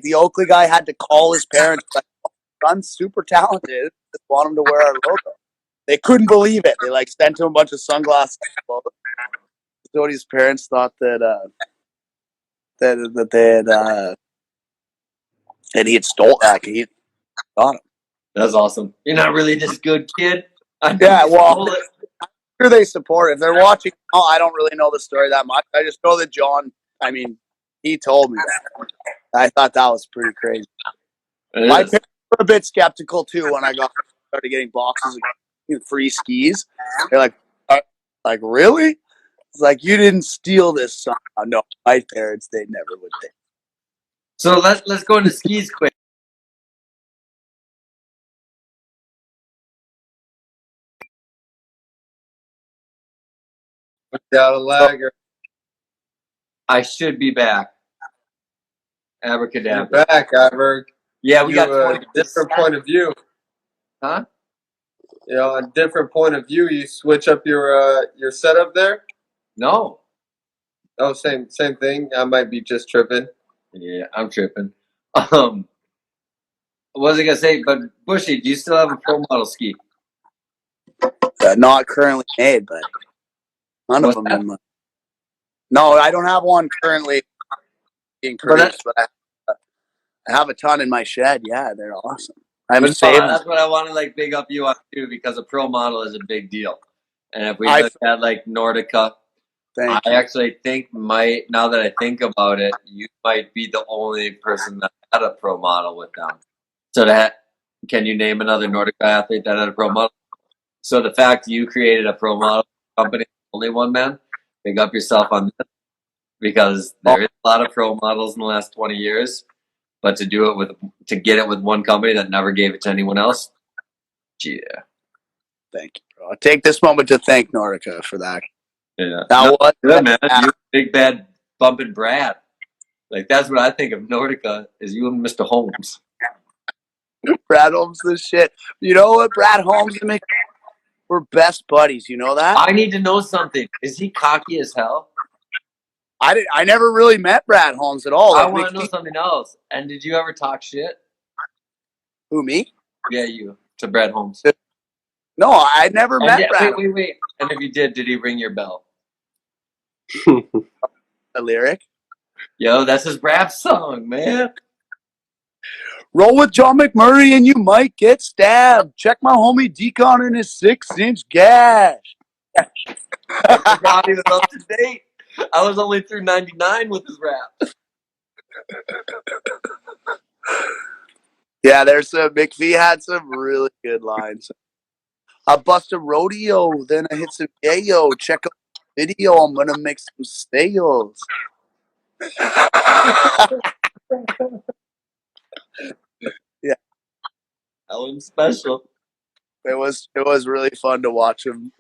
the Oakley guy had to call his parents like, "Son's super talented. Just want him to wear our logo." They couldn't believe it. They like sent him a bunch of sunglasses. Cody's parents thought that he had stole that. He got him. That's awesome. You're not really this good kid. Yeah, well, I'm sure they support it. If they're watching, I don't really know the story that much. I just know that John. I mean, he told me that. I thought that was pretty crazy. My parents were a bit skeptical too when I started getting boxes of free skis. They're like really? It's like you didn't steal this somehow. No, my parents, they never would think. So let's go into skis quick. Got a lagger. I should be back. Abracadabra. You're back, Iberg. Yeah, we got a different point of view. Huh? A different point of view. You switch up your setup there? No. Oh, same thing. I might be just tripping. Yeah, I'm tripping. What was I gonna say? But Bushy, do you still have a pro model ski? Not currently made, but none What's of them that? in my. No, I don't have one currently being produced, but I have a ton in my shed. Yeah, they're awesome. I'm But no, saving. that's what I want to like big up you on too, because a pro model is a big deal. And if we I look at like Nordica, I thank you. actually think now that I think about it, you might be the only person that had a pro model with them. So can you name another Nordica athlete that had a pro model? So the fact you created a pro model company, only one man, big up yourself on that, because there is a lot of pro models in the last 20 years, but to get it with one company that never gave it to anyone else, yeah. Thank you, bro. I take this moment to thank Nordica for that. Yeah. Now No, what? good, man. You big bad bumping Brad. Like that's what I think of Nordica is you and Mr. Holmes. Brad Holmes this shit. You know what? Brad Holmes and me, we're best buddies. You know that? I need to know something. Is he cocky as hell? I never really met Brad Holmes at all. I Like want to know something else. And did you ever talk shit? who, me? Yeah, you to Brad Holmes. No, I never met Brad. Wait. And if you did he ring your bell? A lyric. Yo, that's his rap song, man. Roll with John McMurray and you might get stabbed. Check my homie Decon in his 6-inch gash. I forgot he was up to date. I was only through 99 with his rap. Yeah, there's some. McPhee had some really good lines. I bust a rodeo, then I hit some yayo. Check out the video. I'm gonna make some sales. Yeah, That was special. it was really fun to watch him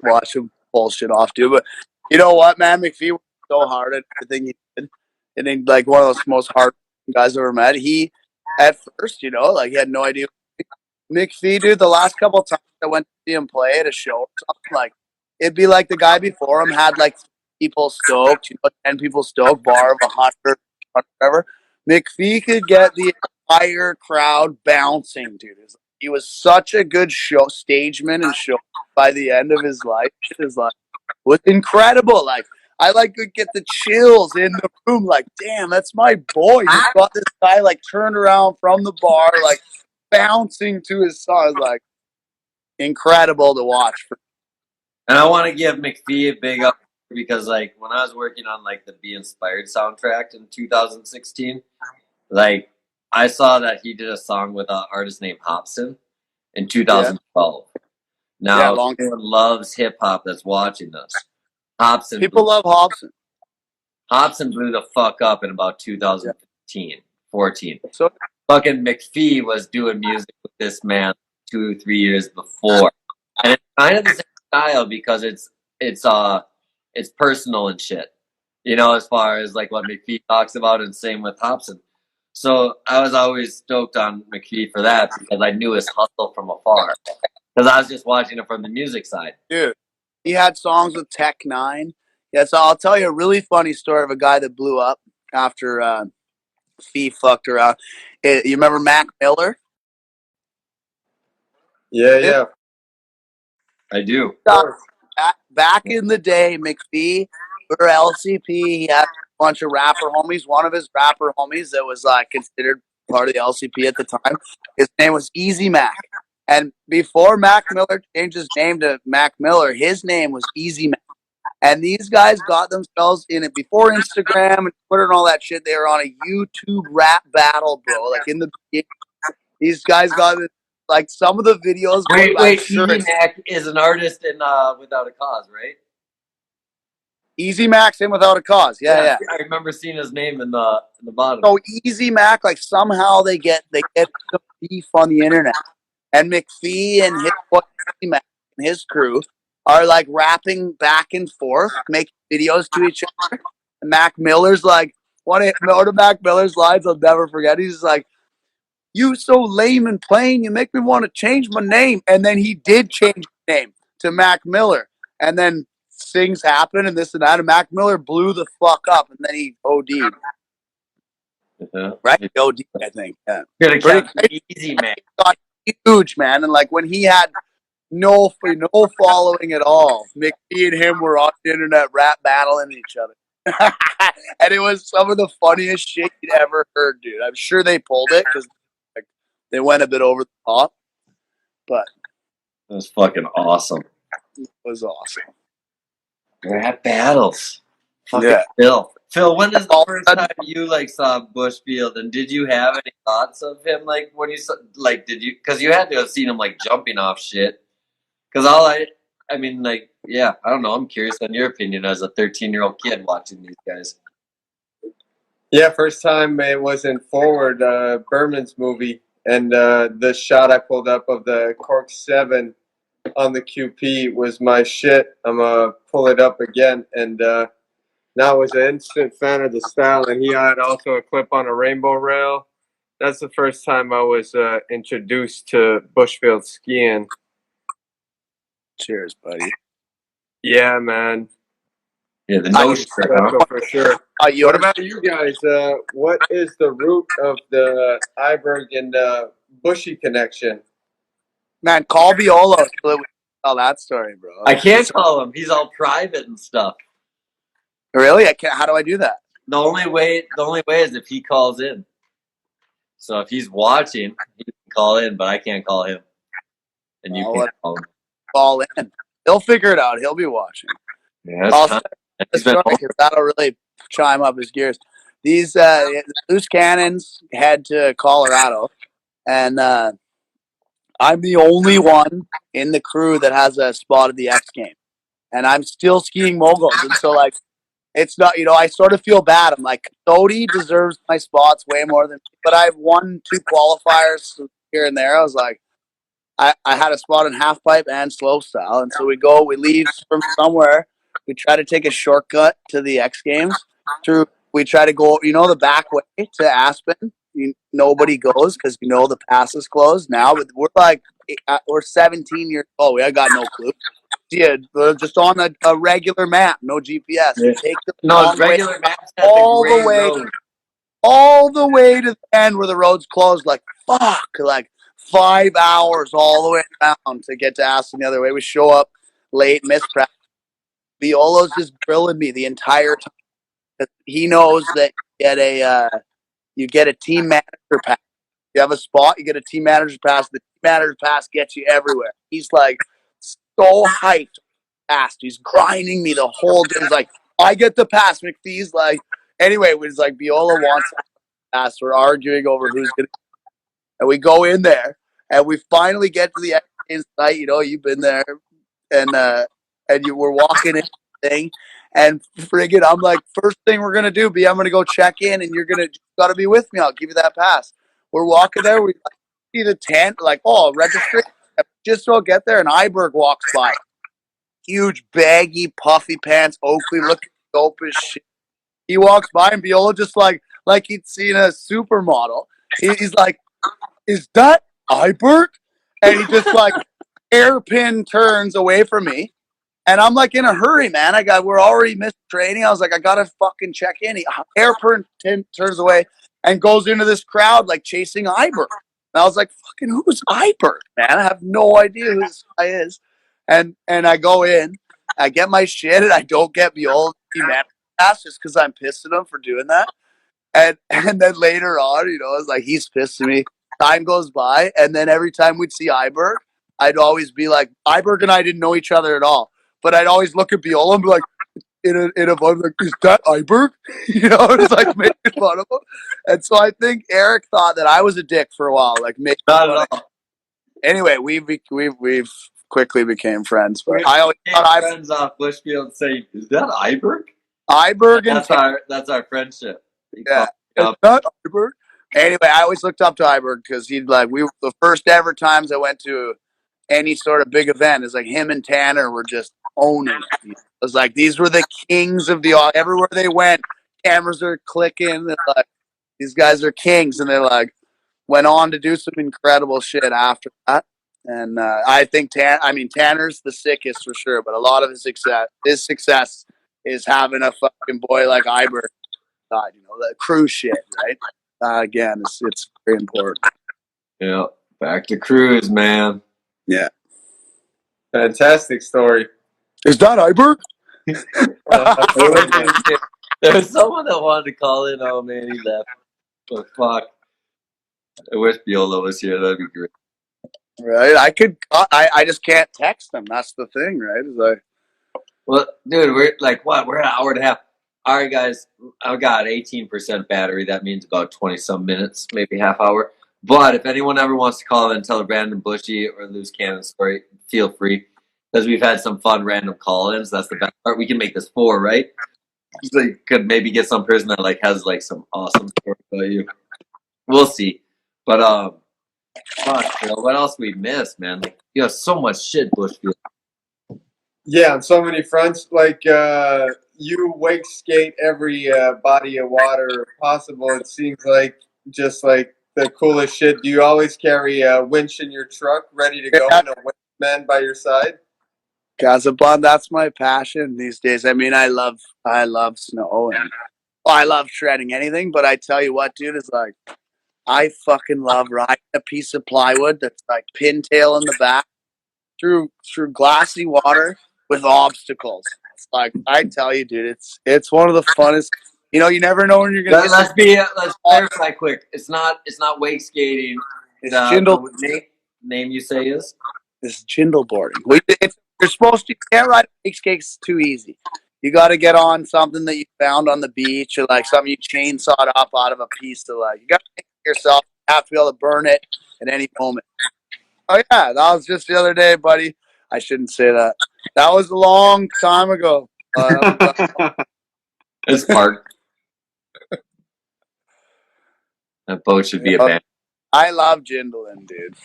bullshit off, dude. But you know what, man, McPhee was so hard at everything he did, and then like one of those most hard guys I've ever met. He at first, like he had no idea. McPhee, dude, the last couple of times I went to see him play at a show or something, like it'd be like the guy before him had like people stoked, 10 people stoked, bar of 100, whatever. McPhee could get the entire crowd bouncing, dude. He was such a good stageman and show by the end of his life. His life was incredible. Like I could get the chills in the room. Like, damn, that's my boy. You got this guy like turned around from the bar, like bouncing to his song. Like incredible to watch. And I want to give McPhee a big up because, like, when I was working on like the Be Inspired soundtrack in 2016, like I saw that he did a song with an artist named Hobson in 2012. Yeah. Now, everyone loves hip hop that's watching this. People love Hobson. Hobson blew the fuck up in about 2015, 14. So fucking McPhee was doing music with this man 2-3 years before, and it's kind of the same style because it's personal and shit. As far as like what McPhee talks about, and same with Hobson. So I was always stoked on McPhee for that because I knew his hustle from afar. Because I was just watching it from the music side. Dude, he had songs with Tech Nine. Yeah, so I'll tell you a really funny story of a guy that blew up after Fee fucked around. You remember Mac Miller? Yeah. I do. Back in the day, McPhee for LCP, he had a bunch of rapper homies. One of his rapper homies that was considered part of the LCP at the time, his name was Easy Mac. And before Mac Miller changed his name to Mac Miller, his name was Easy Mac. And these guys got themselves in it before Instagram and Twitter and all that shit. They were on a YouTube rap battle, bro. Like in the beginning, these guys got it. Like some of the videos. Wait, sure Easy Mac is an artist in Without a Cause, right? Easy Mac's in Without a Cause. Yeah. I remember seeing his name in the bottom. So Easy Mac, like somehow they get some beef on the internet. And McPhee and his boy Easy Mac and his crew are like rapping back and forth, making videos to each other. And Mac Miller's like, one of Mac Miller's lines I'll never forget. He's like, "You so lame and plain, you make me want to change my name." And then he did change his name to Mac Miller. And then things happen and this and that. And Mac Miller blew the fuck up, and then he OD'd. Right? He OD'd, I think. Yeah. Pretty easy, man. Got huge, man. And like when he had no following at all, McPhee and him were on the internet rap battling each other. And it was some of the funniest shit you'd ever heard, dude. I'm sure they pulled it because like, they went a bit over the top, but it was fucking awesome. It was awesome. Rap battles. Fucking Yeah. Phil, when is the first time you like saw Bushfield, and did you have any thoughts of him like when you saw, like did you, because you had to have seen him like jumping off shit? Because I mean, like, yeah, I don't know. I'm curious on your opinion as a 13-year-old kid watching these guys. Yeah, first time it was in Forward, Berman's movie, and the shot I pulled up of the Cork 7 on the QP was my shit. I'm going to pull it up again, and now I was an instant fan of the style, and he had also a clip on a rainbow rail. That's the first time I was introduced to Bushfield skiing. Cheers, buddy. Yeah, man. Yeah, the notion for sure. What about you guys? What is the root of the Iberg and Bushy connection? Man, call Viola so we tell that story, bro. I can't call him. He's all private and stuff. Really? I can't. How do I do that? The only way is if he calls in. So if he's watching, he can call in, but I can't call him. And you can't call him. Call in. He'll figure it out. He'll be watching. Yeah, that'll really chime up his gears. These loose cannons head to Colorado, and I'm the only one in the crew that has a spot at the X game, and I'm still skiing moguls. And so, like, it's not, I sort of feel bad. I'm like, Cody deserves my spots way more than me, but I've won 2 qualifiers here and there. I was like, I had a spot in half pipe and slow style, and so we leave from somewhere. We try to take a shortcut to the X Games. We try to go, the back way to Aspen. Nobody goes because the pass is closed now. But we're 17 years old. I got no clue. Yeah, we're just on a regular map, no GPS. Yeah. Take the regular maps all the way to the end where the road's closed. Like fuck, like 5 hours all the way down to get to Aspen the other way. We show up late, miss practice. Violo's just grilling me the entire time. He knows that you get a team manager pass. You have a spot, you get a team manager pass. The team manager pass gets you everywhere. He's like so hyped, fast. He's grinding me the whole day. He's like, I get the pass. McPhee's like, anyway, it was like Viola wants the pass. We're arguing over who's gonna, and we go in there, and we finally get to the X site. You've been there, and you were walking in the thing, and friggin', I'm like, first thing we're gonna do, I'm gonna go check in, and you're gotta be with me. I'll give you that pass. We're walking there, we see the tent, like, oh, registration. Just so get there, and Iberg walks by. Huge, baggy, puffy pants, Oakley, looking dope as shit. He walks by, and Viola just like he'd seen a supermodel. He's like, is that Iberg? And he just like hairpin turns away from me. And I'm like in a hurry, man. We're already missed training. I was like, I gotta fucking check in. He hairpin turns away and goes into this crowd like chasing Iberg. And I was like, fucking who's Iberg, man? I have no idea who this guy is. And I go in, I get my shit, and I don't get the old pass just because I'm pissed at him for doing that. And then later on, it's like he's pissed at me. Time goes by, and then every time we'd see Iberg, I'd always be like, Iberg and I didn't know each other at all. But I'd always look at Viola and be like, in a voice like, is that Iberg? It's like making fun of him. And so I think Eric thought that I was a dick for a while, like making fun of him. Anyway, we've quickly became friends. But I always thought friends off Bushfield say, is that Iberg? Iberg and that's our friendship. Yeah, is that Iberg? Anyway, I always looked up to Iberg because we were the first ever times I went to any sort of big event. It's like him and Tanner were just owning it. It was like these were the kings of everywhere they went, cameras are clicking. They're like, these guys are kings, and they like went on to do some incredible shit after that. And I think Tanner's the sickest for sure, but a lot of his success is having a fucking boy like Iber, the crew shit, right? Again, it's very important. Yeah, back to cruise, man. Yeah, Fantastic story. is that Iber? There was someone that wanted to call in. Oh man, he left. But fuck, I wish Viola was here. That'd be great. Right, I just can't text them. That's the thing, right? It's like, well, dude, we're like what? We're an hour and a half. All right, guys, I've got 18% battery. That means about 20-some minutes, maybe half hour. But if anyone ever wants to call in and tell a random Bushy or loose cannon story, feel free. Because we've had some fun random call-ins. That's the best part. We can make this 4, right? So you could maybe get some person that like has like some awesome story about you. We'll see. But fuck, Phil, what else we missed, man? Like you have so much shit, Bushfield. Yeah, on so many fronts. Like you wake skate every body of water possible. It seems like just like the coolest shit. Do you always carry a winch in your truck ready to go and a winch man by your side? Gazabon, that's my passion these days. I mean, I love snow and I love shredding anything, but I tell you what, dude, is like I fucking love riding a piece of plywood that's like pintail in the back through glassy water with obstacles. It's like I tell you, dude, it's one of the funnest. You know, you never know when you're gonna. Let's clarify quick. It's not wake skating. It's Jindal. Name you say is? It's Jindal boarding. You're supposed to. You can't ride wake skates too easy. You got to get on something that you found on the beach or like something you chainsawed up out of a piece of like. You got to think yourself. You have to be able to burn it at any moment. Oh yeah, that was just the other day, buddy. I shouldn't say that. That was a long time ago. It's parked. That boat should be abandoned. I love Jindalin, dude.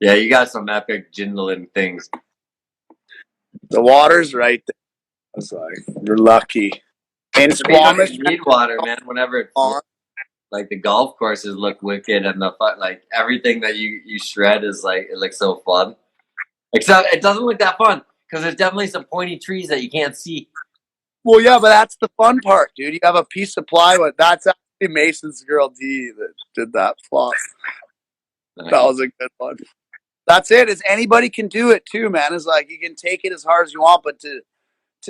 Yeah, you got some epic Jindalin things. The water's right there. I was like, you're lucky. And Squamish, you need water, man. Whenever it's like the golf courses look wicked, and the like everything that you shred is like it looks so fun. Except it doesn't look that fun because there's definitely some pointy trees that you can't see. Well, yeah, but that's the fun part, dude. You have a piece of plywood. That's actually Mason's girl D that did that flop. Nice. That was a good one. That's it. Is anybody can do it too, man. It's like you can take it as hard as you want, but to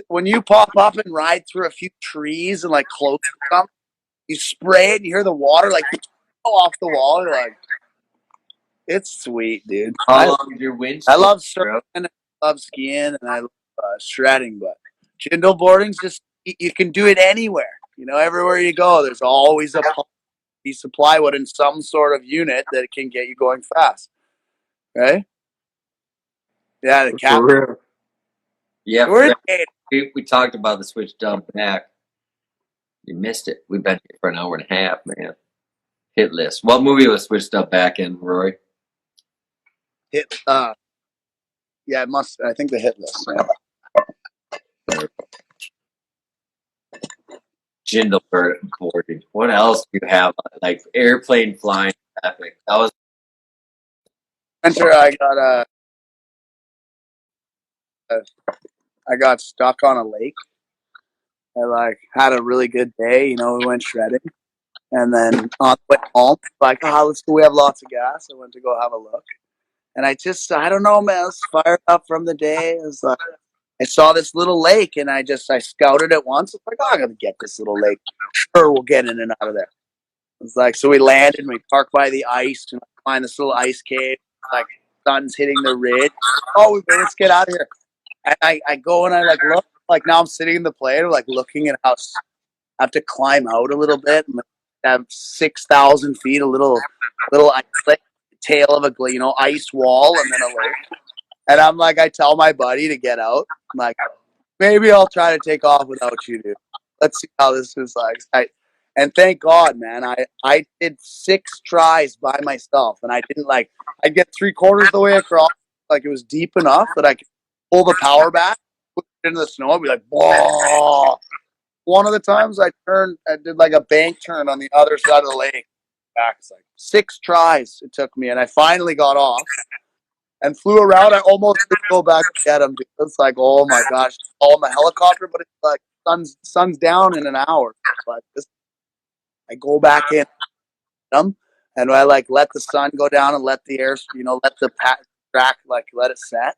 when you pop up and ride through a few trees and like close them, you spray it and you hear the water like off the wall. You're like, it's sweet, dude. How long is your winch? I love surfing, I love skiing, and I love shredding. But Jindal boarding's just you can do it anywhere. You know, everywhere you go, there's always a piece of plywood in some sort of unit that can get you going fast. Right? Yeah, the cap. Yeah, we talked about the switch dub back. You missed it. We've been here for an hour and a half, man. Hit list. What movie was switched up back in, Rory? Yeah, it must. I think the hit list. Yeah. Jindal boarding. What else do you have? Like airplane flying epic. That was. Enter. I got stuck on a lake. I like had a really good day. You know, we went shredding, and then on the way home, like, let's go. We have lots of gas. I went to go have a look, and I don't know, man. I was fired up from the day. It was like I saw this little lake, and I scouted it once. I was like, I'm gonna get this little lake. Sure, we'll get in and out of there. It's like, so we landed, and we parked by the ice, and find this little ice cave. Like, sun's hitting the ridge. Oh, let's get out of here. And I go and I like look. Like now I'm sitting in the plane, like looking at how I have to climb out a little bit and have 6,000 feet, a little ice lake, tail of a ice wall, and then a lake. And I'm like, I tell my buddy to get out. I'm like, maybe I'll try to take off without you, dude. Let's see how this is like. And thank God, man, I did 6 tries by myself, and I didn't I'd get 3/4 of the way across, like it was deep enough that I could pull the power back. Into the snow, I'd be like, whoa. One of the times I did like a bank turn on the other side of the lake. Back, it's like 6 tries it took me, and I finally got off. and flew around. I almost didn't go back to get him. Dude. It's like, oh my gosh, call him a helicopter, but it's like sun's down in an hour. But I go back in them, and I like let the sun go down and let the air, let the track like let it set.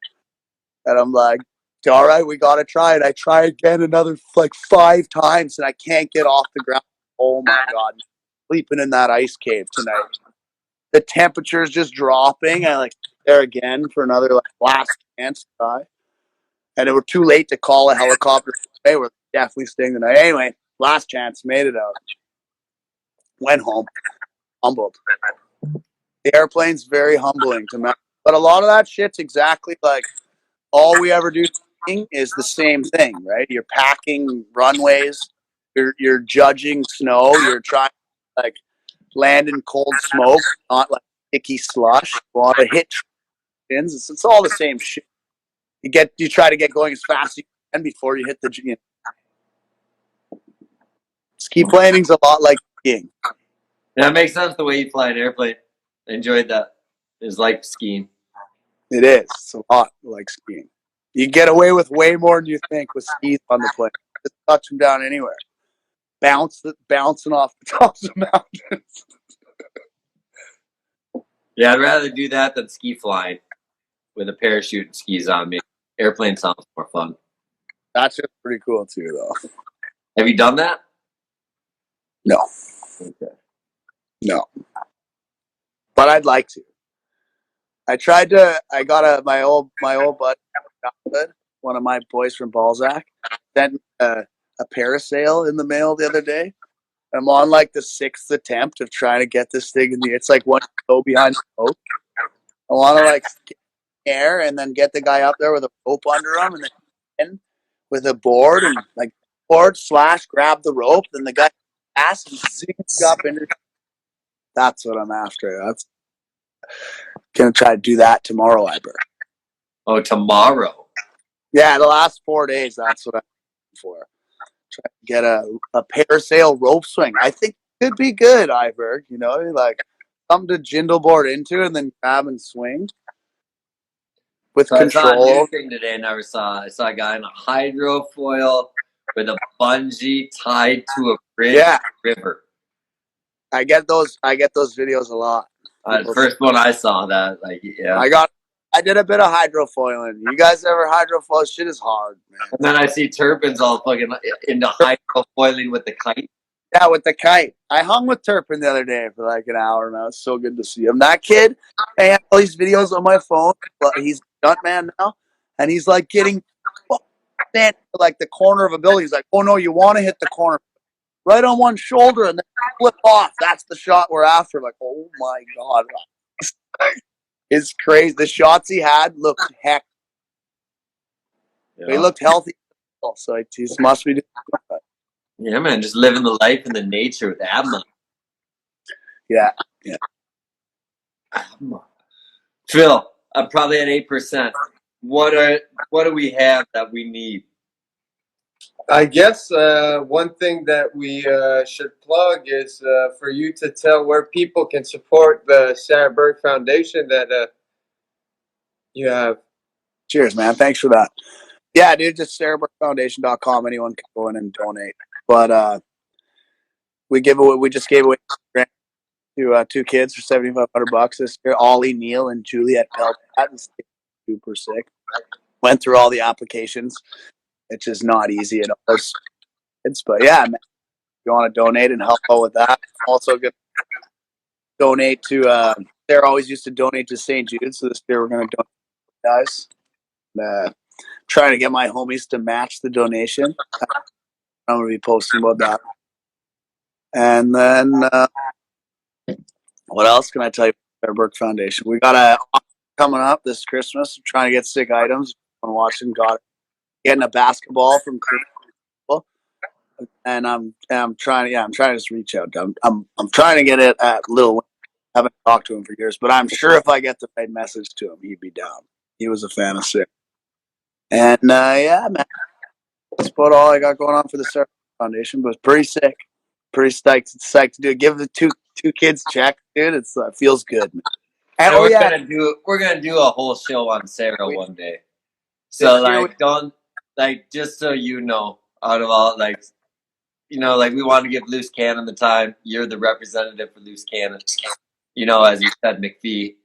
And I'm like, all right, we gotta try it. I try again another like 5 times, and I can't get off the ground. Oh my god, sleeping in that ice cave tonight. The temperature's just dropping. I like there again for another like last chance try, and it were too late to call a helicopter. They were definitely staying the night. Anyway, last chance, made it out. Went home, humbled. The airplane's very humbling to me, but a lot of that shit's exactly like all we ever do is the same thing, right? You're packing runways, you're judging snow, you're trying to like land in cold smoke, not like sticky slush. You want to hit pins. It's all the same shit. You try to get going as fast as you can before you hit the ski planing's a lot like skiing. That makes sense the way you fly an airplane. I enjoyed that. It's like skiing. It is. It's a lot like skiing. You get away with way more than you think with skis on the plane. Just touch them down anywhere. Bouncing off the tops of mountains. Yeah, I'd rather do that than ski flying with a parachute and skis on me. Airplane sounds more fun. That's just pretty cool too, though. Have you done that? No. Okay. No. But I'd like to. I got my old buddy, one of my boys from Balzac, sent a parasail in the mail the other day. I'm on like the 6th attempt of trying to get this thing in the. It's like one go behind the boat. I want to like get air and then get the guy up there with a rope under him, and then with a board and like board / grab the rope. Then the guy ass and zings up into. That's what I'm after. That's gonna try to do that tomorrow, Iber. Oh, tomorrow? Yeah, the last 4 days. That's what I'm looking for. Try to get a parasail rope swing. I think it could be good, Iberg. Like something to jindal board into and then grab and swing with So control. I saw a new thing today. I saw a guy in a hydrofoil with a bungee tied to a bridge in the river. I get those videos a lot. The first one I saw that, I did a bit of hydrofoiling. You guys ever hydrofoil? Shit is hard, man. And then I see Turpin's all fucking into hydrofoiling with the kite. Yeah, with the kite. I hung with Turpin the other day for like an hour, and it was so good to see him. That kid, I have all these videos on my phone. But he's a stunt man now, and he's like getting stand like the corner of a building. He's like, "Oh no, you want to hit the corner, right on one shoulder, and then flip off." That's the shot we're after. Like, oh my god, it's crazy. The shots he had looked heck. Yeah. He looked healthy, so he must be doing that. Yeah, man, just living the life in the nature with Abma. Yeah. Phil, I'm probably at 8%. What do we have that we need? I guess one thing that we should plug is for you to tell where people can support the Sarah Burke Foundation that you have. Cheers, man. Thanks for that. Yeah, dude, just SarahBurkeFoundation.com. Anyone can go in and donate. But we just gave away to 2 kids for $7,500 this year. Ollie, Neil, and Juliet Pelpat. Super sick. Went through all the applications. It's just not easy at all. But yeah, man, if you want to donate and help out with that, also good. Donate to. Sarah always used to donate to St. Jude, so this year we're going to donate to you guys. Trying to get my homies to match the donation. I'm going to be posting about that. And then, what else can I tell you about our Burke Foundation? We got a coming up this Christmas. I'm trying to get sick items. I'm watching. Getting a basketball from Chris, and I'm trying to just reach out. I'm trying to get it at Lil. I haven't talked to him for years, but I'm sure if I get the right message to him, he'd be down. He was a fan of Sarah. And yeah, man, that's about all I got going on for the Sarah Foundation. But pretty sick, pretty psyched to do it. Give the two kids check, dude. It feels good, man. And we're gonna do a whole show on Sarah one day. So like, don't like, just so you know, out of all like, you know, like we want to give Loose Cannon the time. You're the representative for Loose Cannon. You know, as you said, McPhee,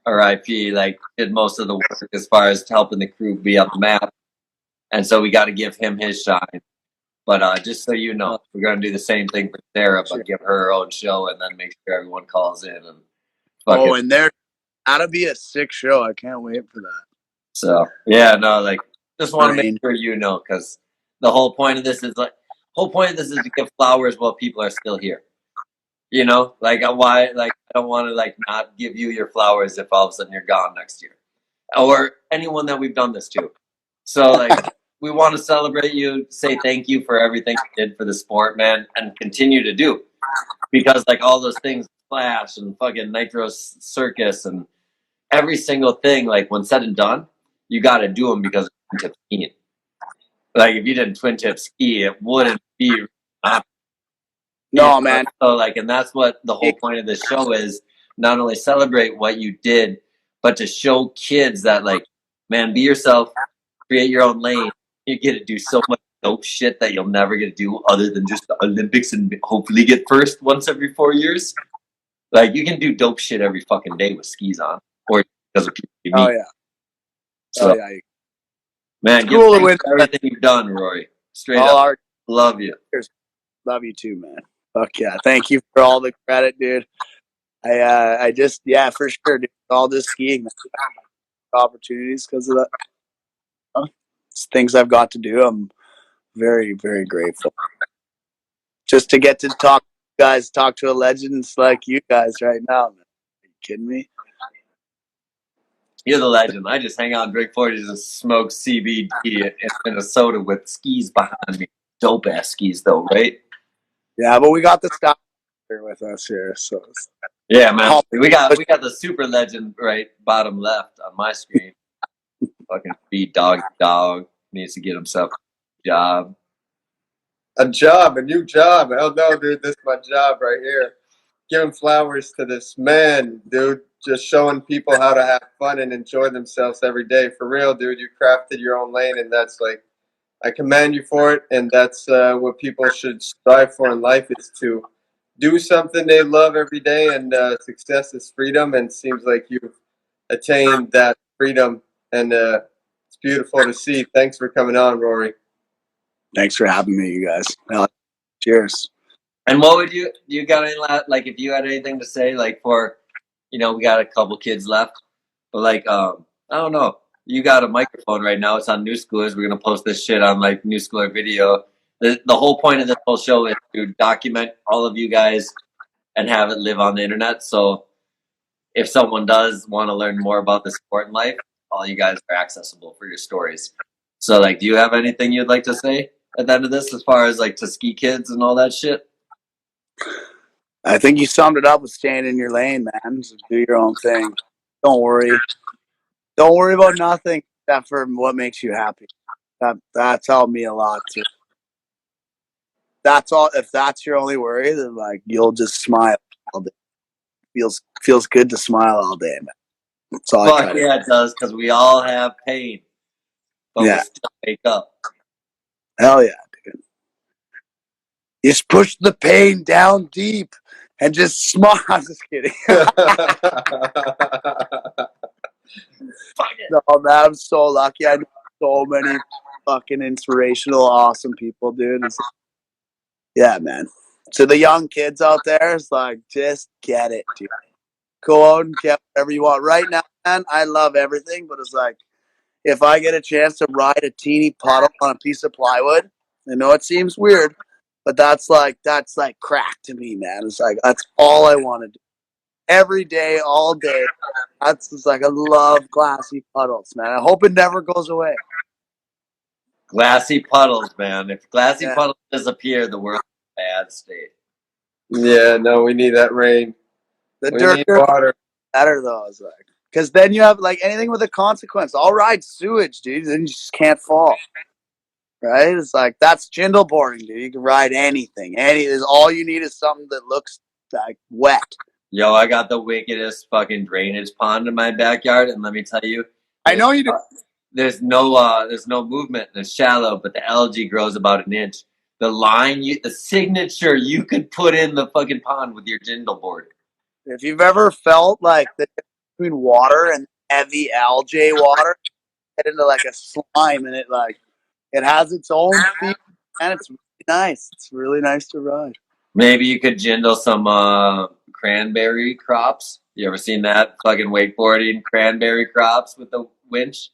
R.I.P. Like did most of the work as far as helping the crew be up the map, and so we got to give him his shine. But just so you know, we're gonna do the same thing for Sarah, but give her her own show, and then make sure everyone calls in and. And that'll be a sick show. I can't wait for that. So yeah, no, like just want to make sure you know, because the whole point of this is to give flowers while people are still here. You know, like why? Like I don't want to like not give you your flowers if all of a sudden you're gone next year, or anyone that we've done this to. So like we want to celebrate you, say thank you for everything you did for the sport, man, and continue to do, because like all those things, Flash and fucking Nitro Circus and every single thing, like when said and done, you got to do them because of twin tip skiing. Like if you didn't twin tip ski, it wouldn't be. No, man. So like, and that's what the whole point of this show is: not only celebrate what you did, but to show kids that, like, man, be yourself, create your own lane. You get to do so much dope shit that you'll never get to do other than just the Olympics and hopefully get first once every 4 years. Like you can do dope shit every fucking day with skis on, or because of people you meet. Oh yeah. So, man, cool give everything you've done, Rory. Straight up, love you. Love you too, man. Fuck yeah! Thank you for all the credit, dude. I just for sure, dude. All this skiing opportunities because of that. It's things I've got to do. I'm very, very grateful. Just to get to talk to a legends like you guys right now, man. Are you kidding me? You're the legend. I just hang out in Drake 40s and smoke CBD in Minnesota with skis behind me. Dope ass skis, though, right? Yeah, but we got the stuff here with us here, so yeah, man. We got the super legend right bottom left on my screen. Fucking beat dog needs to get himself a job. A new job. Hell no, dude. This is my job right here. Giving flowers to this man, dude. Just showing people how to have fun and enjoy themselves every day. For real, dude. You crafted your own lane, and that's like, I commend you for it. And that's what people should strive for in life, is to do something they love every day. And success is freedom. And it seems like you've attained that freedom. And it's beautiful to see. Thanks for coming on, Rory. Thanks for having me, you guys. Cheers. And what would you got any, like, if you had anything to say, like, for, you know, we got a couple kids left, but like, I don't know, you got a microphone right now. It's on New Schoolers. We're going to post this shit on like New Schooler video. The whole point of this whole show is to document all of you guys and have it live on the internet. So if someone does want to learn more about the sport in life, all you guys are accessible for your stories. So like, do you have anything you'd like to say at the end of this, as far as like to ski kids and all that shit? I think you summed it up with staying in your lane, man. Just do your own thing. Don't worry about nothing except for what makes you happy. That's helped me a lot too. That's all. If that's your only worry, then like you'll just smile all day. Feels good to smile all day, man. That's all. Fuck yeah, it does, because we all have pain, but we still wake up. Hell yeah, dude. Just push the pain down deep and just smile. I'm just kidding. No, man, I'm so lucky. I know so many fucking inspirational, awesome people, dude. Yeah, man. To the young kids out there, it's like, just get it, dude. Go out and get whatever you want. Right now, man, I love everything, but it's like, if I get a chance to ride a teeny puddle on a piece of plywood, I know it seems weird, but that's like crack to me, man. It's like, that's all I want to do. Every day, all day. That's just like, I love glassy puddles, man. I hope it never goes away. Glassy puddles, man. If glassy puddles disappear, the world's in a bad state. Yeah, no, we need that rain. The dirt water better though, is like, because then you have like anything with a consequence. I'll ride sewage, dude. Then you just can't fall. Right? It's like, that's Jindal boarding, dude. You can ride anything. All you need is something that looks like wet. Yo, I got the wickedest fucking drainage pond in my backyard, and let me tell you, I know you do. there's no movement, and it's shallow, but the algae grows about an inch. The the signature you could put in the fucking pond with your Jindal board. If you've ever felt like the difference between water and heavy algae water, get into like a slime, and it has its own feel, and it's really nice. It's really nice to ride. Maybe you could Jindal some cranberry crops. You ever seen that fucking wakeboarding cranberry crops with the winch?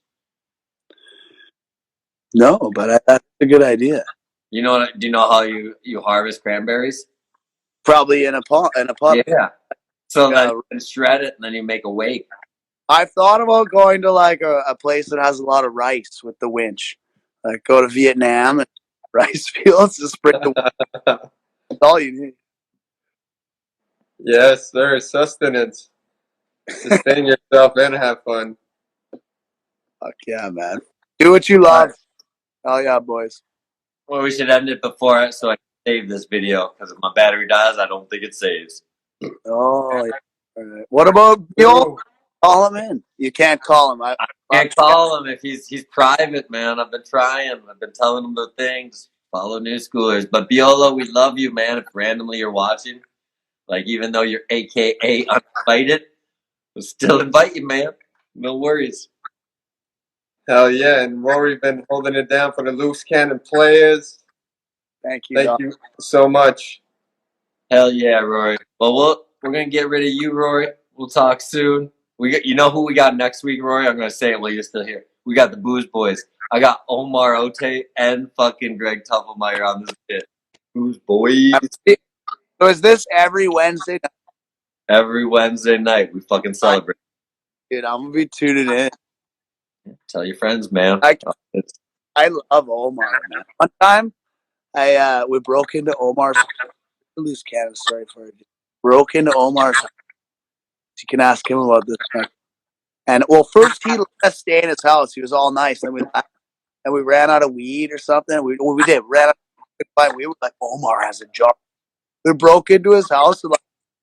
No, but that's a good idea. You know what? Do you know how you harvest cranberries? Probably in a pot. Yeah. So then you shred it, and then you make a wake. I've thought about going to like a place that has a lot of rice with the winch. Like go to Vietnam and rice fields to spread the winch. That's all you need. Yes, sir. Sustenance. Sustain yourself and have fun. Fuck yeah, man. Do what you love. Oh yeah, boys. Well, we should end it before it so I can save this video, because if my battery dies, I don't think it saves. Oh yeah. All right. What about Bill? Call him in. You can't call him. I can't call him if he's private, man. I've been trying. I've been telling him the things. Follow new schoolers. But Biolo, we love you, man. If randomly you're watching, like even though you're AKA uninvited, we'll still invite you, man. No worries. Hell yeah, and Rory been holding it down for the loose cannon players. Thank you. Thank you so much. Hell yeah, Rory. Well, we're gonna get rid of you, Rory. We'll talk soon. You know who we got next week, Rory? I'm gonna say it while you're still here. We got the Booze Boys. I got Omar Ote and fucking Greg Tuffelmeyer on this shit. Booze Boys. So is this every Wednesday night? Every Wednesday night, we fucking celebrate. Dude, I'm gonna be tuning in. Tell your friends, man. I love Omar, man. One time, we broke into Omar's loose cannon. Sorry for it. Broke into Omar's house. You can ask him about this. And well, first he let us stay in his house. He was all nice, and we ran out of weed or something. We ran out of weed. We were like, Omar has a jar. We broke into his house and like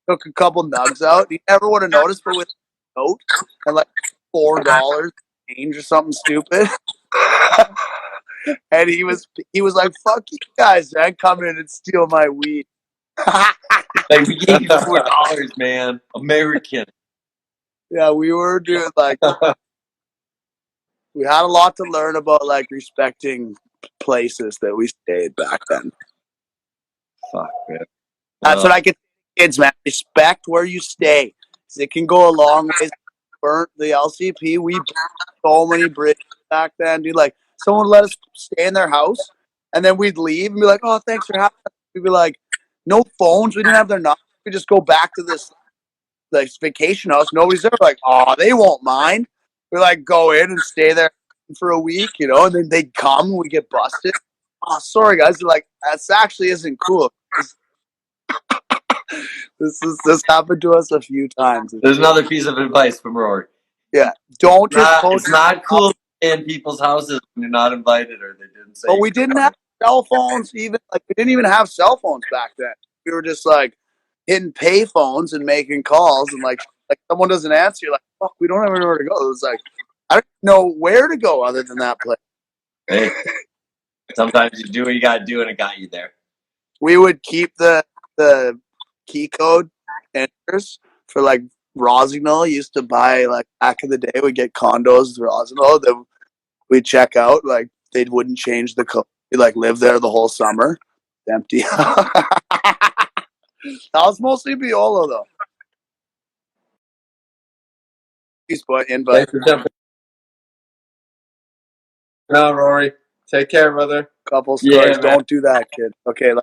took a couple nugs out. You never would have noticed, but with a note and like $4 change or something stupid. And he was like, "Fuck you guys, man! Come in and steal my weed." Like, we gave you $4, man. American. Yeah, we were doing like we had a lot to learn about like respecting places that we stayed back then. Fuck, man. That's what I get to kids, man. Respect where you stay. It can go a long way. Burnt the LCP. We burnt so many bridges back then, dude. Like someone let us stay in their house, and then we'd leave and be like, "Oh, thanks for having us." We'd be like, "No phones. We didn't have their numbers. We just go back to this like vacation house. Nobody's there." We're like, "Oh, they won't mind." We like go in and stay there for a week, you know, and then they'd come and we get busted. Oh, sorry guys. They're like, "This actually isn't cool." This happened to us a few times. There's another piece of advice from Rory. Yeah, don't just post. It's not cool in people's houses when you're not invited or they didn't say. But we didn't have cell phones even. Like we didn't even have cell phones back then. We were just like hitting pay phones and making calls, and like someone doesn't answer, you're like, "Fuck, we don't have anywhere to go." It was like I don't know where to go other than that place. Hey, sometimes you do what you gotta do, and it got you there. We would keep the key code enters for like Rossignol. Used to buy like back in the day. We'd get condos in Rossignol. Then we'd check out. Like they wouldn't change the code. We like live there the whole summer. Empty. That was mostly Biolo though. Peace, boy. Invite. Thanks for jumping. No, Rory. Take care, brother. Couple stories. Yeah, Don't do that, kid. Okay.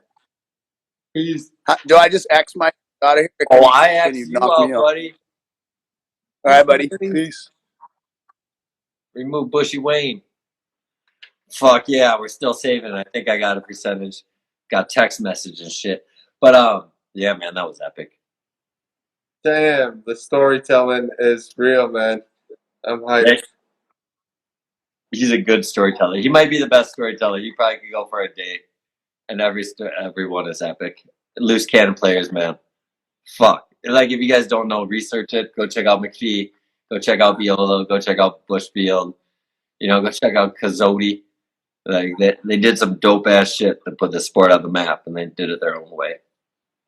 Peace. Do I just X my out of here? Oh, I X you out, buddy. All right, buddy. Peace. Remove Bushy Wayne. Fuck yeah, we're still saving. I think I got a percentage. Got text message and shit. But yeah, man, that was epic. Damn, the storytelling is real, man. I'm hyped. He's a good storyteller. He might be the best storyteller. You probably could go for a day, and everyone is epic. Loose cannon players, man. Fuck. Like, if you guys don't know, research it. Go check out McPhee. Go check out Viola. Go check out Bushfield. You know, go check out Coyote. Like, they did some dope ass shit to put the sport on the map, and they did it their own way.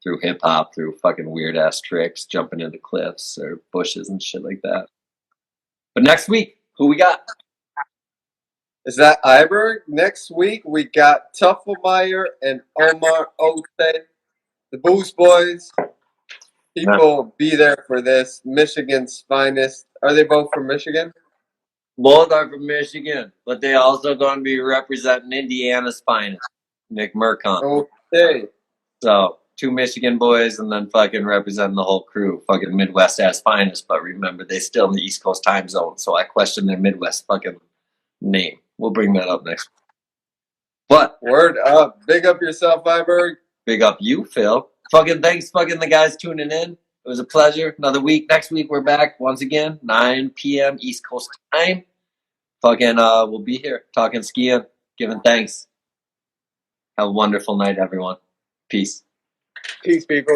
Through hip hop, through fucking weird ass tricks, jumping into cliffs or bushes and shit like that. But next week, who we got? Is that Iberg? Next week we got Tuffelmeyer and Omar Ote, the Booze Boys. People be there for this. Michigan's finest. Are they both from Michigan? Both are from Michigan, but they also going to be representing Indiana's finest, Nick Mercant. Okay. So, 2 Michigan boys and then fucking representing the whole crew. Fucking Midwest ass finest, but remember, they still in the East Coast time zone, so I question their Midwest fucking name. We'll bring that up next week. But word up. Big up yourself, Iberg. Big up you, Phil. Fucking thanks, fucking the guys tuning in. It was a pleasure. Another week. Next week we're back once again, 9 p.m. East Coast time. Fucking we'll be here talking skiing, giving thanks. Have a wonderful night, everyone. Peace. Peace, people.